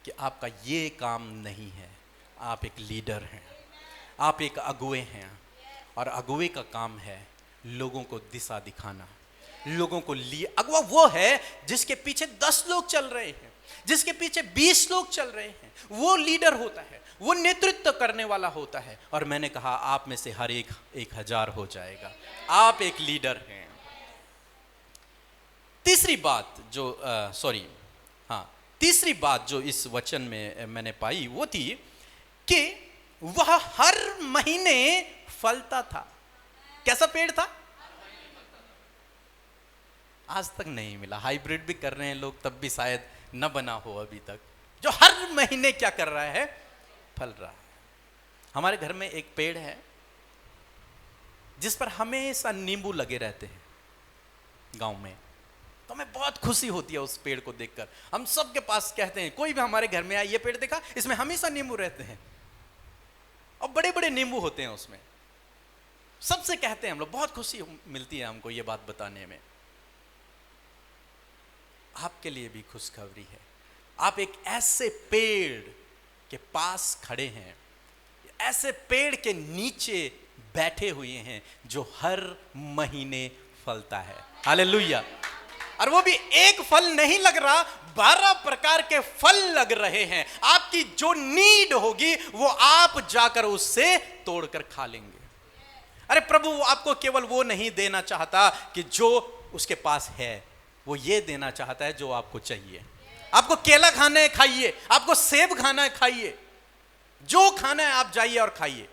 D: कि आपका ये काम नहीं है। आप एक लीडर हैं। आप एक अगुवे हैं और अगुवे का काम है लोगों को दिशा दिखाना, लोगों को लिए। अगुवा वो है जिसके पीछे 10 लोग चल रहे हैं, जिसके पीछे 20 लोग चल रहे हैं, वो लीडर होता है, वो नेतृत्व करने वाला होता है। और मैंने कहा आप में से हर एक 1000 हो जाएगा, आप एक लीडर हैं। तीसरी बात जो इस वचन में मैंने पाई वो थी कि वह हर महीने फलता था। कैसा पेड़ था? आज तक नहीं मिला, हाइब्रिड भी कर रहे हैं लोग, तब भी शायद न बना हो अभी तक, जो हर महीने क्या कर रहा है? फल रहा है। हमारे घर में एक पेड़ है जिस पर हमेशा नींबू लगे रहते हैं गांव में, तो हमें बहुत खुशी होती है उस पेड़ को देखकर। हम सबके पास कहते हैं, कोई भी हमारे घर में आए, ये पेड़ देखा, इसमें हमेशा नींबू रहते हैं और बड़े बड़े नींबू होते हैं उसमें। सबसे कहते हैं हम लोग, बहुत खुशी मिलती है हमको ये बात बताने में। आपके लिए भी खुशखबरी है, आप एक ऐसे पेड़ के पास खड़े हैं, ऐसे पेड़ के नीचे बैठे हुए हैं जो हर महीने फलता है। हालेलुया। और वो भी एक फल नहीं लग रहा, 12 प्रकार के फल लग रहे हैं। आपकी जो नीड होगी वो आप जाकर उससे तोड़कर खा लेंगे। अरे प्रभु आपको केवल वो नहीं देना चाहता कि जो उसके पास है, वो ये देना चाहता है जो आपको चाहिए। आपको केला खाना है खाइए, आपको सेब खाना है खाइए, जो खाना है आप जाइए और खाइए।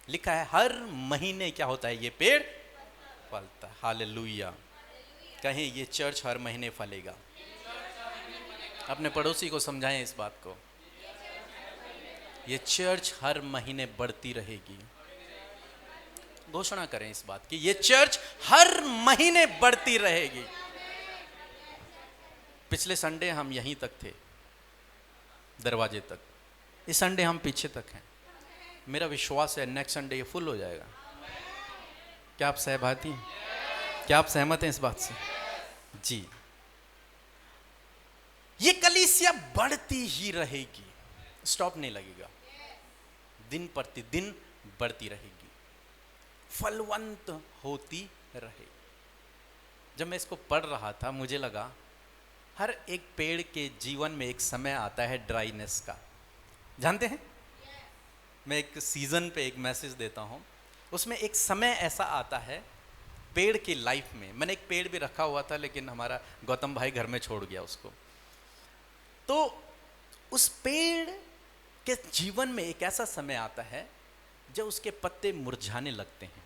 D: लिखा है हर महीने क्या होता है? ये पेड़ फलता है। हालेलुया। कहें ये चर्च हर महीने फलेगा। अपने पड़ोसी को समझाएं इस बात को, ये चर्च हर महीने बढ़ती रहेगी। घोषणा करें इस बात की, ये चर्च हर महीने बढ़ती रहेगी। पिछले संडे हम यहीं तक थे, दरवाजे तक। इस संडे हम पीछे तक हैं। मेरा विश्वास है नेक्स्ट संडे ये फुल हो जाएगा। क्या आप सहभागी हैं? क्या आप सहमत हैं इस बात से? जी। ये कलीसिया बढ़ती ही रहेगी, स्टॉप नहीं लगेगा, दिन प्रतिदिन बढ़ती रहेगी, फलवंत होती रहेगी। जब मैं इसको पढ़ रहा था मुझे लगा हर एक पेड़ के जीवन में एक समय आता है ड्राइनेस का। जानते हैं, मैं एक सीजन पे एक मैसेज देता हूं, उसमें एक समय ऐसा आता है पेड़ की लाइफ में। मैंने एक पेड़ भी रखा हुआ था लेकिन हमारा गौतम भाई घर में छोड़ गया उसको। तो उस पेड़ के जीवन में एक ऐसा समय आता है जब उसके पत्ते मुरझाने लगते हैं,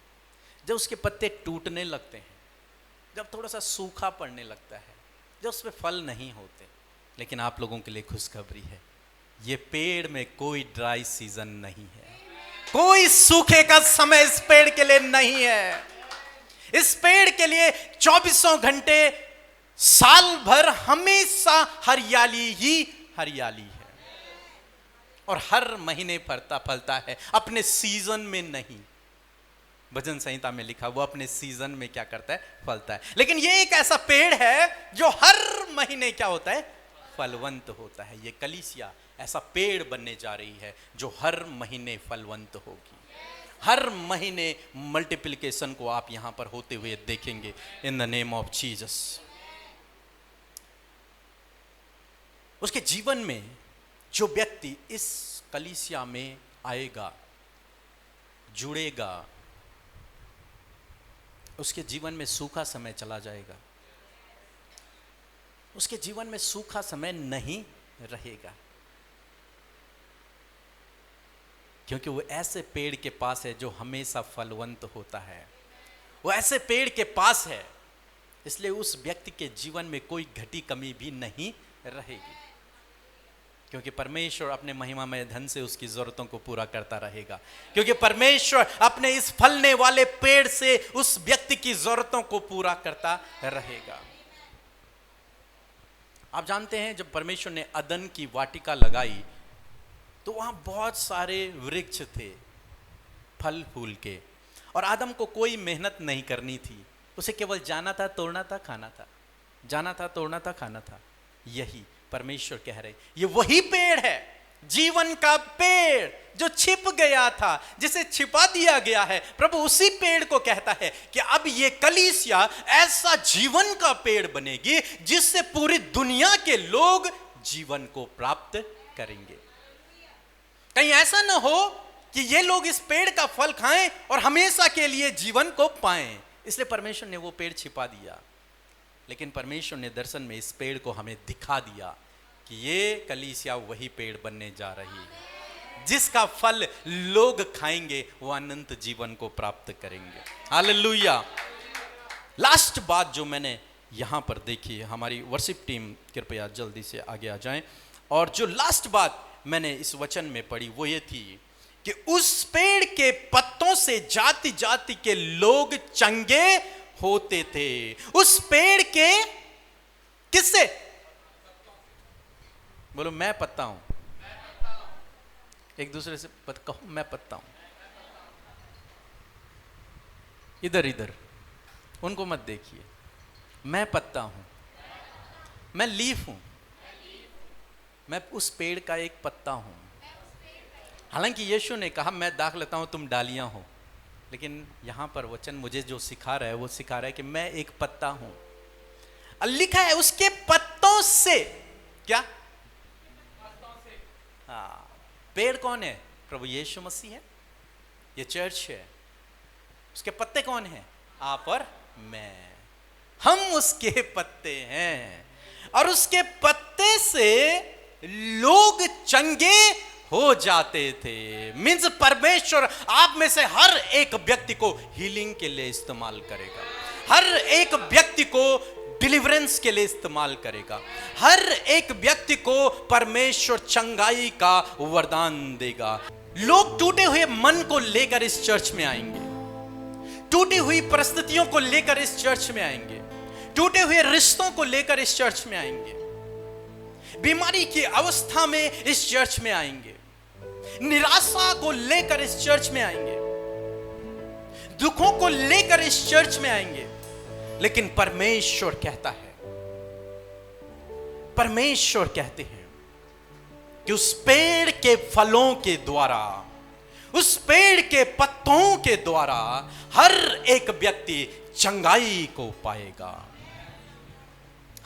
D: जब उसके पत्ते टूटने लगते हैं, जब थोड़ा सा सूखा पड़ने लगता है, जब उस पर फल नहीं होते। लेकिन आप लोगों के लिए खुशखबरी है, ये पेड़ में कोई ड्राई सीजन नहीं है, कोई सूखे का समय इस पेड़ के लिए नहीं है। इस पेड़ के लिए 24 घंटे साल भर हमेशा हरियाली ही हरियाली है, और हर महीने फलता है, अपने सीजन में नहीं। भजन संहिता में लिखा, वो अपने सीजन में क्या करता है? फलता है। लेकिन ये एक ऐसा पेड़ है जो हर महीने क्या होता है? फलवंत होता है। ये कलीसिया ऐसा पेड़ बनने जा रही है जो हर महीने फलवंत होगी। हर महीने मल्टीप्लिकेशन को आप यहां पर होते हुए देखेंगे in the name of Jesus. उसके जीवन में जो व्यक्ति इस कलीसिया में आएगा, जुड़ेगा, उसके जीवन में सूखा समय चला जाएगा, उसके जीवन में सूखा समय नहीं रहेगा, क्योंकि वो ऐसे पेड़ के पास है जो हमेशा फलवंत होता है। वो ऐसे पेड़ के पास है, इसलिए उस व्यक्ति के जीवन में कोई घटी कमी भी नहीं रहेगी, क्योंकि परमेश्वर अपने महिमामय धन से उसकी जरूरतों को पूरा करता रहेगा, क्योंकि परमेश्वर अपने इस फलने वाले पेड़ से उस व्यक्ति की जरूरतों को पूरा करता रहेगा। आप जानते हैं जब परमेश्वर ने अदन की वाटिका लगाई तो वहां बहुत सारे वृक्ष थे फल फूल के, और आदम को कोई मेहनत नहीं करनी थी, उसे केवल जाना था, तोड़ना था, खाना था, जाना था, तोड़ना था, खाना था। यही परमेश्वर कह रहे, ये वही पेड़ है जीवन का पेड़ जो छिप गया था, जिसे छिपा दिया गया है, प्रभु उसी पेड़ को कहता है कि अब ये कलीसिया ऐसा जीवन का पेड़ बनेगी जिससे पूरी दुनिया के लोग जीवन को प्राप्त करेंगे। कहीं ऐसा ना हो कि ये लोग इस पेड़ का फल खाएं और हमेशा के लिए जीवन को पाएं। इसलिए परमेश्वर ने वो पेड़ छिपा दिया, लेकिन परमेश्वर ने दर्शन में इस पेड़ को हमें दिखा दिया कि ये कलीसिया वही पेड़ बनने जा रही है जिसका फल लोग खाएंगे, वो अनंत जीवन को प्राप्त करेंगे। हालेलुया। लास्ट बात जो मैंने यहां पर देखी, हमारी वर्शिप टीम कृपया जल्दी से आगे आ जाएं, और जो लास्ट बात मैंने इस वचन में पढ़ी वो ये थी कि उस पेड़ के पत्तों से जाति जाति के लोग चंगे होते थे। उस पेड़ के किससे? बोलो, मैं पत्ता हूं। एक दूसरे से कहो, मैं पत्ता हूं। इधर इधर उनको मत देखिए। मैं पत्ता हूं, मैं लीफ हूं, मैं उस पेड़ का एक पत्ता हूं। हालांकि यीशु ने कहा मैं दाख लेता हूं, तुम डालियां हो, लेकिन यहां पर वचन मुझे जो सिखा रहा है वो सिखा रहा है कि मैं एक पत्ता हूं। लिखा है उसके पत्तों से, क्या? हाँ, पेड़ कौन है? प्रभु यीशु मसीह है, ये चर्च है। उसके पत्ते कौन है? आप और मैं, हम उसके पत्ते हैं, और उसके पत्ते से लोग चंगे हो जाते थे। मीन्स परमेश्वर आप में से हर एक व्यक्ति को हीलिंग के लिए इस्तेमाल करेगा, हर एक व्यक्ति को डिलीवरेंस के लिए इस्तेमाल करेगा, हर एक व्यक्ति को परमेश्वर चंगाई का वरदान देगा। लोग टूटे हुए मन को लेकर इस चर्च में आएंगे, टूटी हुई परिस्थितियों को लेकर इस चर्च में आएंगे, टूटे हुए रिश्तों को लेकर इस चर्च में आएंगे, बीमारी की अवस्था में इस चर्च में आएंगे, निराशा को लेकर इस चर्च में आएंगे, दुखों को लेकर इस चर्च में आएंगे। लेकिन परमेश्वर कहता है, परमेश्वर कहते हैं कि उस पेड़ के फलों के द्वारा, उस पेड़ के पत्तों के द्वारा हर एक व्यक्ति चंगाई को पाएगा,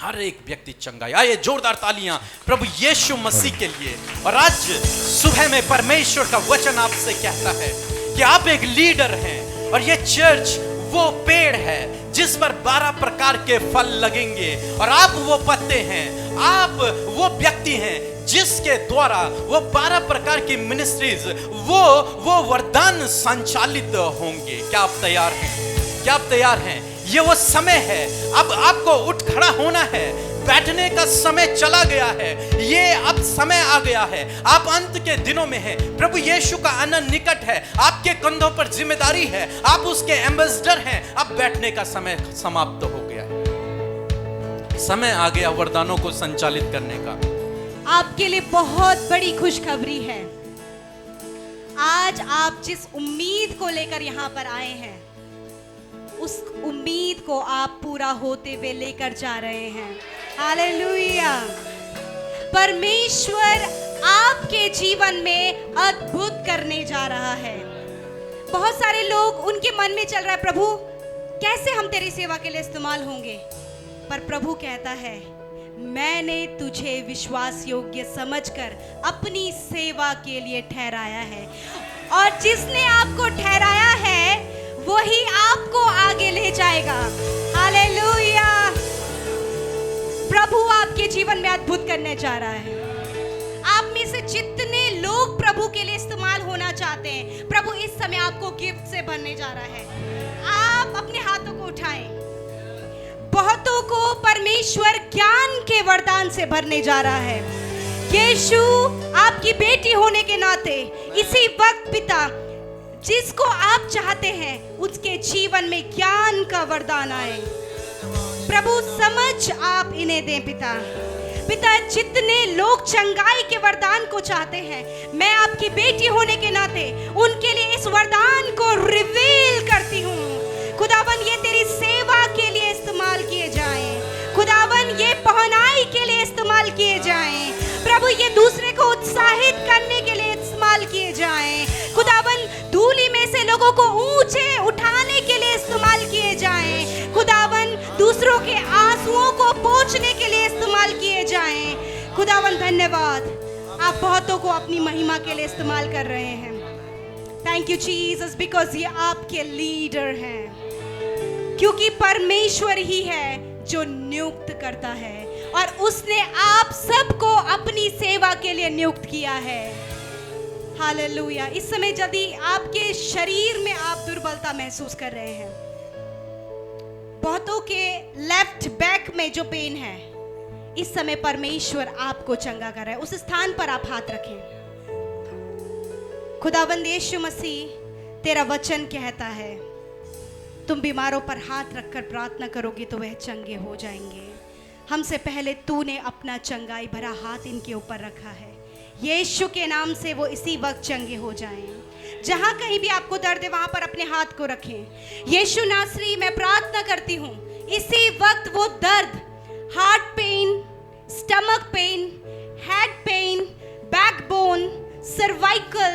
D: हर एक व्यक्ति चंगाई। आइए जोरदार तालियां प्रभु यीशु मसीह के लिए। और आज सुबह में परमेश्वर का वचन आपसे कहता है कि आप एक लीडर हैं, और ये चर्च वो पेड़ है जिस पर 12 प्रकार के फल लगेंगे, और आप वो पत्ते हैं, आप वो व्यक्ति हैं जिसके द्वारा वो 12 प्रकार की मिनिस्ट्रीज, वो वरदान संचालित होंगे। क्या आप तैयार हैं? क्या आप तैयार हैं? ये वो समय है, अब आपको उठ खड़ा होना है, बैठने का समय चला गया है, ये अब समय आ गया है, आप अंत के दिनों में हैं, प्रभु यीशु का आना निकट है, आपके कंधों पर जिम्मेदारी है, आप उसके एम्बेसडर हैं। अब बैठने का समय समाप्त हो गया है, समय आ गया वरदानों को संचालित करने का।
E: आपके लिए बहुत बड़ी खुशखबरी है। आज आप जिस उम्मीद को लेकर यहाँ पर आए हैं, उस उम्मीद को आप पूरा होते हुए लेकर जा रहे हैं। हालेलुया। परमेश्वर आपके जीवन में अद्भुत करने जा रहा है। बहुत सारे लोग, उनके मन में चल रहा है, प्रभु कैसे हम तेरी सेवा के लिए इस्तेमाल होंगे, पर प्रभु कहता है मैंने तुझे विश्वास योग्य समझकर अपनी सेवा के लिए ठहराया है, और जिसने आपको ठहराया है वही आपको आगे ले जाएगा। हालेलुया। प्रभु आपके जीवन में अद्भुत करने जा रहा है। आप में से जितने लोग प्रभु के लिए इस्तेमाल होना चाहते हैं, प्रभु इस समय आपको गिफ्ट से भरने जा रहा है। आप अपने हाथों को उठाएं। बहुतों को परमेश्वर ज्ञान के वरदान से भरने जा रहा है। यीशु आपकी बेटी होने के नाते इसी वक्त पिता जिसको आप चाहते हैं उसके जीवन में ज्ञान का वरदान आए। प्रभु समझ आप इन्हें दें पिता। पिता जितने लोग चंगाई के वरदान को चाहते हैं, मैं आपकी बेटी होने के नाते उनके लिए इस वरदान को रिवील करती हूँ। खुदावन ये तेरी सेवा के लिए इस्तेमाल किए जाएं, खुदावन ये पहुंचाई के लिए इस्तेमाल किए जाएं। प्रभु ये दूसरे को उत्साहित करने के लिए इस्तेमाल किए जाएं। खुदावन धूली में से लोगों को ऊंचे उठाने के लिए इस्तेमाल किए जाएं। खुदावन दूसरों के आंसुओं को पोंछने के लिए इस्तेमाल किए जाएं। खुदावन धन्यवाद, आप बहुतों को अपनी महिमा के लिए इस्तेमाल कर रहे हैं। थैंक यू जीसस, बिकॉज ये आपके लीडर हैं, क्योंकि परमेश्वर ही है जो नियुक्त करता है और उसने आप सबको अपनी सेवा के लिए नियुक्त किया है। हालेलुया। इस समय यदि आपके शरीर में आप दुर्बलता महसूस कर रहे हैं, बहुतों के लेफ्ट बैक में जो पेन है, इस समय परमेश्वर आपको चंगा कर रहा है। उस स्थान पर आप हाथ रखें। खुदावंद यीशु मसीह, तेरा वचन कहता है तुम बीमारों पर हाथ रखकर प्रार्थना करोगे तो वह चंगे हो जाएंगे। हमसे पहले तूने अपना चंगाई भरा हाथ इनके ऊपर रखा है। यीशु के नाम से वो इसी वक्त चंगे हो जाएं। जहां कहीं भी आपको दर्द है वहां पर अपने हाथ को रखें। यीशु नासरी, मैं प्रार्थना करती हूं इसी वक्त वो दर्द, heart pen, stomach pain, head pen, backbone, cervical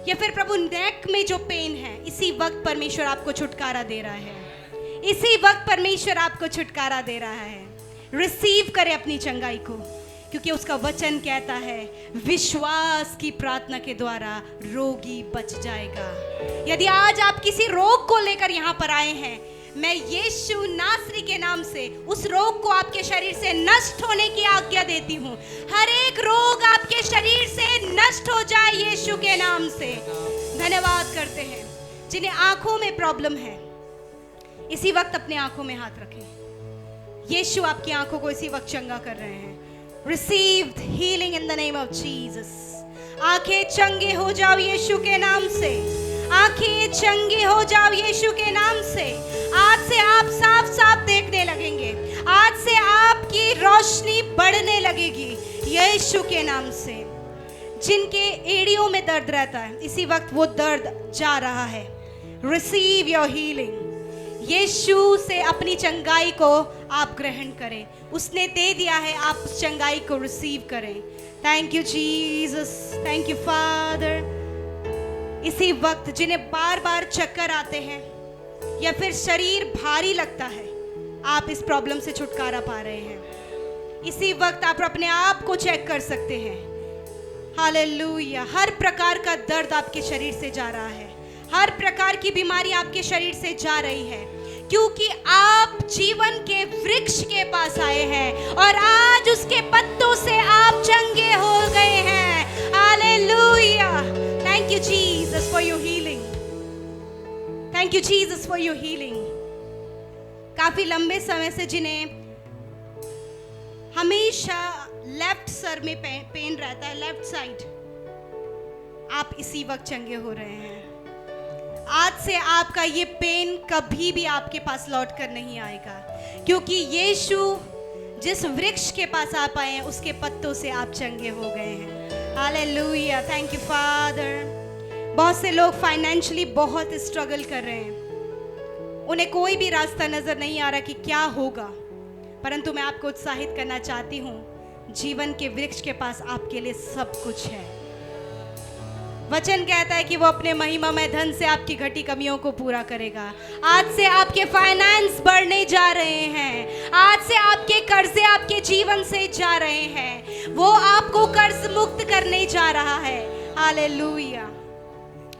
E: या फिर प्रभु नेक में जो पेन है, इसी वक्त परमेश्वर आपको छुटकारा दे रहा है। इसी वक्त परमेश्वर आपको छुटकारा दे रहा है। रिसीव करें अपनी चंगाई को, क्योंकि उसका वचन कहता है विश्वास की प्रार्थना के द्वारा रोगी बच जाएगा। यदि आज आप किसी रोग को लेकर यहाँ पर आए हैं, मैं यीशु नासरी के नाम से उस रोग को आपके शरीर से नष्ट होने की आज्ञा देती हूँ। हर एक रोग आपके शरीर से नष्ट हो जाए यीशु के नाम से। धन्यवाद करते हैं। जिन्हें आंखों में प्रॉब्लम है, इसी वक्त अपने आंखों में हाथ रखें। यीशु आपकी आंखों को इसी वक्त चंगा कर रहे हैं। Receive healing in the name of Jesus. आंखें चंगे हो जाओ यीशु के नाम से। आंखें चंगे हो जाओ यीशु के नाम से। आज से आप साफ साफ देखने लगेंगे। आज से आपकी रोशनी बढ़ने लगेगी यीशु के नाम से। जिनके एड़ियों में दर्द रहता है, इसी वक्त वो दर्द जा रहा है। Receive your healing. यीशु से अपनी चंगाई को आप ग्रहण करें। उसने दे दिया है, आप उस चंगाई को रिसीव करें। Thank you Jesus, thank you father. इसी वक्त जिन्हें बार बार चक्कर आते हैं या फिर शरीर भारी लगता है, आप इस प्रॉब्लम से छुटकारा पा रहे हैं। इसी वक्त आप अपने आप को चेक कर सकते हैं। हालेलुया। हर प्रकार का दर्द आपके शरीर से जा रहा है। हर प्रकार की बीमारी आपके शरीर से जा रही है, क्योंकि आप जीवन के वृक्ष के पास आए हैं और आज उसके पत्तों से आप चंगे हो गए हैं। Hallelujah. Thank you Jesus for your healing. Thank you Jesus for your healing. काफी लंबे समय से जिन्हें हमेशा लेफ्ट सर में पेन रहता है, लेफ्ट साइड, आप इसी वक्त चंगे हो रहे हैं। आज से आपका ये पेन कभी भी आपके पास लौट कर नहीं आएगा, क्योंकि यीशु जिस वृक्ष के पास आप आए हैं उसके पत्तों से आप चंगे हो गए हैं। हालेलुया। Thank you father. बहुत से लोग फाइनेंशियली बहुत स्ट्रगल कर रहे हैं। उन्हें कोई भी रास्ता नजर नहीं आ रहा कि क्या होगा, परंतु मैं आपको उत्साहित करना चाहती हूँ, जीवन के वृक्ष के पास आपके लिए सब कुछ है। वचन कहता है कि वो अपने महिमामय धन से आपकी घटी कमियों को पूरा करेगा। आज से आपके फाइनेंस बढ़ने जा रहे हैं। आज से आपके कर्जे आपके जीवन से जा रहे हैं। वो आपको कर्ज मुक्त करने जा रहा है। Hallelujah,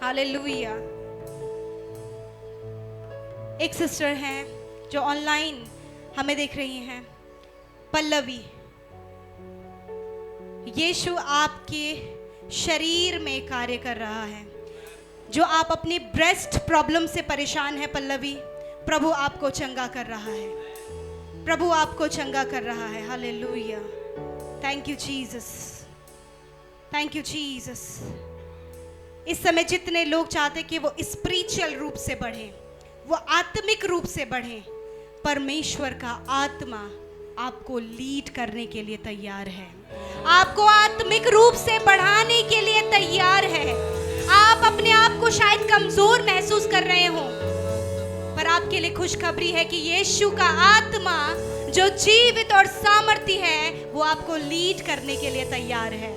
E: hallelujah. एक सिस्टर हैं जो ऑनलाइन हमें देख रही हैं, पल्लवी। यीशु आपके शरीर में कार्य कर रहा है। जो आप अपनी ब्रेस्ट प्रॉब्लम से परेशान है पल्लवी, प्रभु आपको चंगा कर रहा है। प्रभु आपको चंगा कर रहा है। Hallelujah. Thank you Jesus, thank you Jesus. इस समय जितने लोग चाहते कि वो स्पिरिचुअल रूप से बढ़े, वो आत्मिक रूप से बढ़े, परमेश्वर का आत्मा आपको लीड करने के लिए तैयार है। आपको आत्मिक रूप से बढ़ाने के लिए तैयार है। आप अपने आप को शायद कमजोर महसूस कर रहे हो, पर आपके लिए खुशखबरी है कि यीशु का आत्मा जो जीवित और सामर्थी है वो आपको लीड करने के लिए तैयार है।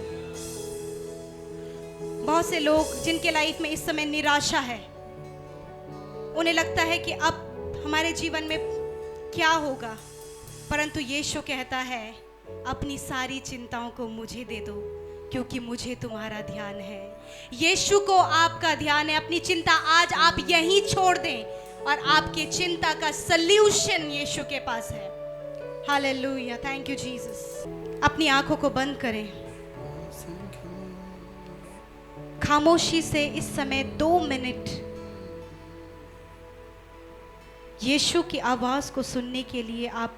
E: बहुत से लोग जिनके लाइफ में इस समय निराशा है, उन्हें लगता है कि अब हमारे जीवन में क्या होगा, परंतु यीशु कहता है अपनी सारी चिंताओं को मुझे दे दो क्योंकि मुझे तुम्हारा ध्यान है। यीशु को आपका ध्यान है। अपनी चिंता आज आप यहीं छोड़ दें और आपके चिंता का सल्यूशन यीशु के पास है। Hallelujah, thank you Jesus. अपनी आंखों को बंद करें। खामोशी से इस समय 2 मिनट यीशु की आवाज को सुनने के लिए आप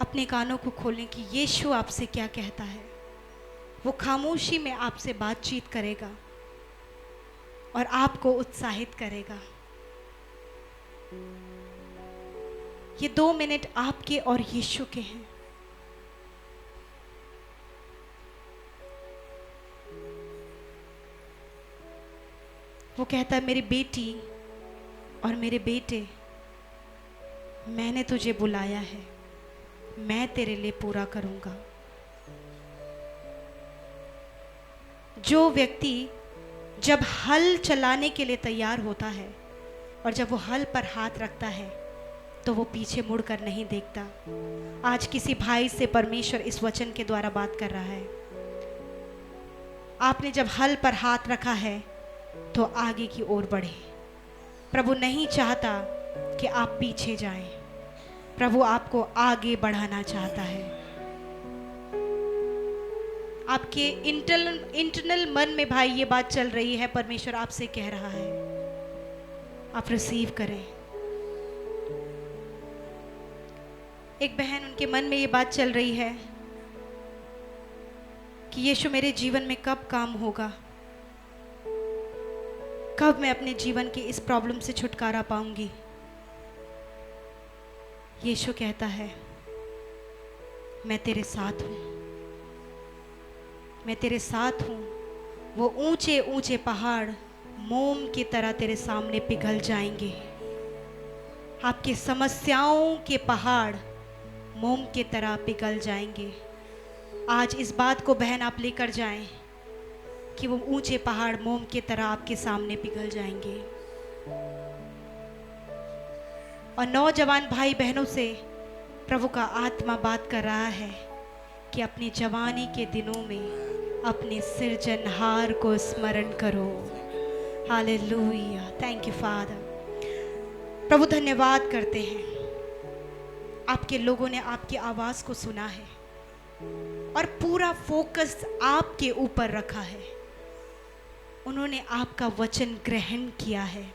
E: अपने कानों को खोलें कि यीशु आपसे क्या कहता है। वो खामोशी में आपसे बातचीत करेगा और आपको उत्साहित करेगा। ये 2 मिनट आपके और यीशु के हैं। वो कहता है मेरी बेटी और मेरे बेटे, मैंने तुझे बुलाया है, मैं तेरे लिए पूरा करूंगा। जो व्यक्ति जब हल चलाने के लिए तैयार होता है और जब वो हल पर हाथ रखता है तो वो पीछे मुड़कर नहीं देखता। आज किसी भाई से परमेश्वर इस वचन के द्वारा बात कर रहा है। आपने जब हल पर हाथ रखा है तो आगे की ओर बढ़े। प्रभु नहीं चाहता कि आप पीछे जाएं। प्रभु आपको आगे बढ़ाना चाहता है। आपके इंटरनल मन में भाई ये बात चल रही है, परमेश्वर आपसे कह रहा है, आप रिसीव करें। एक बहन, उनके मन में ये बात चल रही है कि यीशु मेरे जीवन में कब काम होगा, कब मैं अपने जीवन की इस प्रॉब्लम से छुटकारा पाऊंगी। यीशु कहता है मैं तेरे साथ हूं, मैं तेरे साथ हूं। वो ऊंचे ऊंचे पहाड़ मोम की तरह तेरे सामने पिघल जाएंगे। आपकी समस्याओं के पहाड़ मोम की तरह पिघल जाएंगे। आज इस बात को बहन आप लेकर जाएं कि वो ऊंचे पहाड़ मोम की तरह आपके सामने पिघल जाएंगे। और नौजवान भाई बहनों से प्रभु का आत्मा बात कर रहा है कि अपनी जवानी के दिनों में अपने सृजनहार को स्मरण करो। Hallelujah, thank you father. प्रभु धन्यवाद करते हैं, आपके लोगों ने आपकी आवाज़ को सुना है और पूरा फोकस आपके ऊपर रखा है। उन्होंने आपका वचन ग्रहण किया है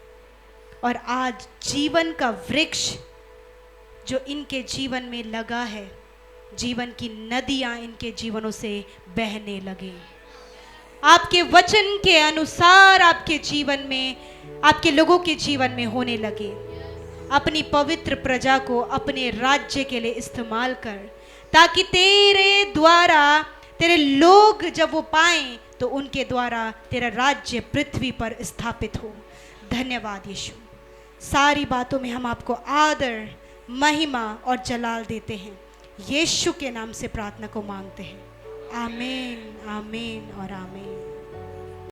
E: और आज जीवन का वृक्ष जो इनके जीवन में लगा है, जीवन की नदियां इनके जीवनों से बहने लगे। आपके वचन के अनुसार आपके जीवन में, आपके लोगों के जीवन में होने लगे। अपनी पवित्र प्रजा को अपने राज्य के लिए इस्तेमाल कर, ताकि तेरे द्वारा तेरे लोग जब वो पाएं तो उनके द्वारा तेरा राज्य पृथ्वी पर स्थापित हो। धन्यवाद यीशु। सारी बातों में हम आपको आदर, महिमा और जलाल देते हैं। यीशु के नाम से प्रार्थना को मांगते हैं। आमीन, आमीन और आमीन।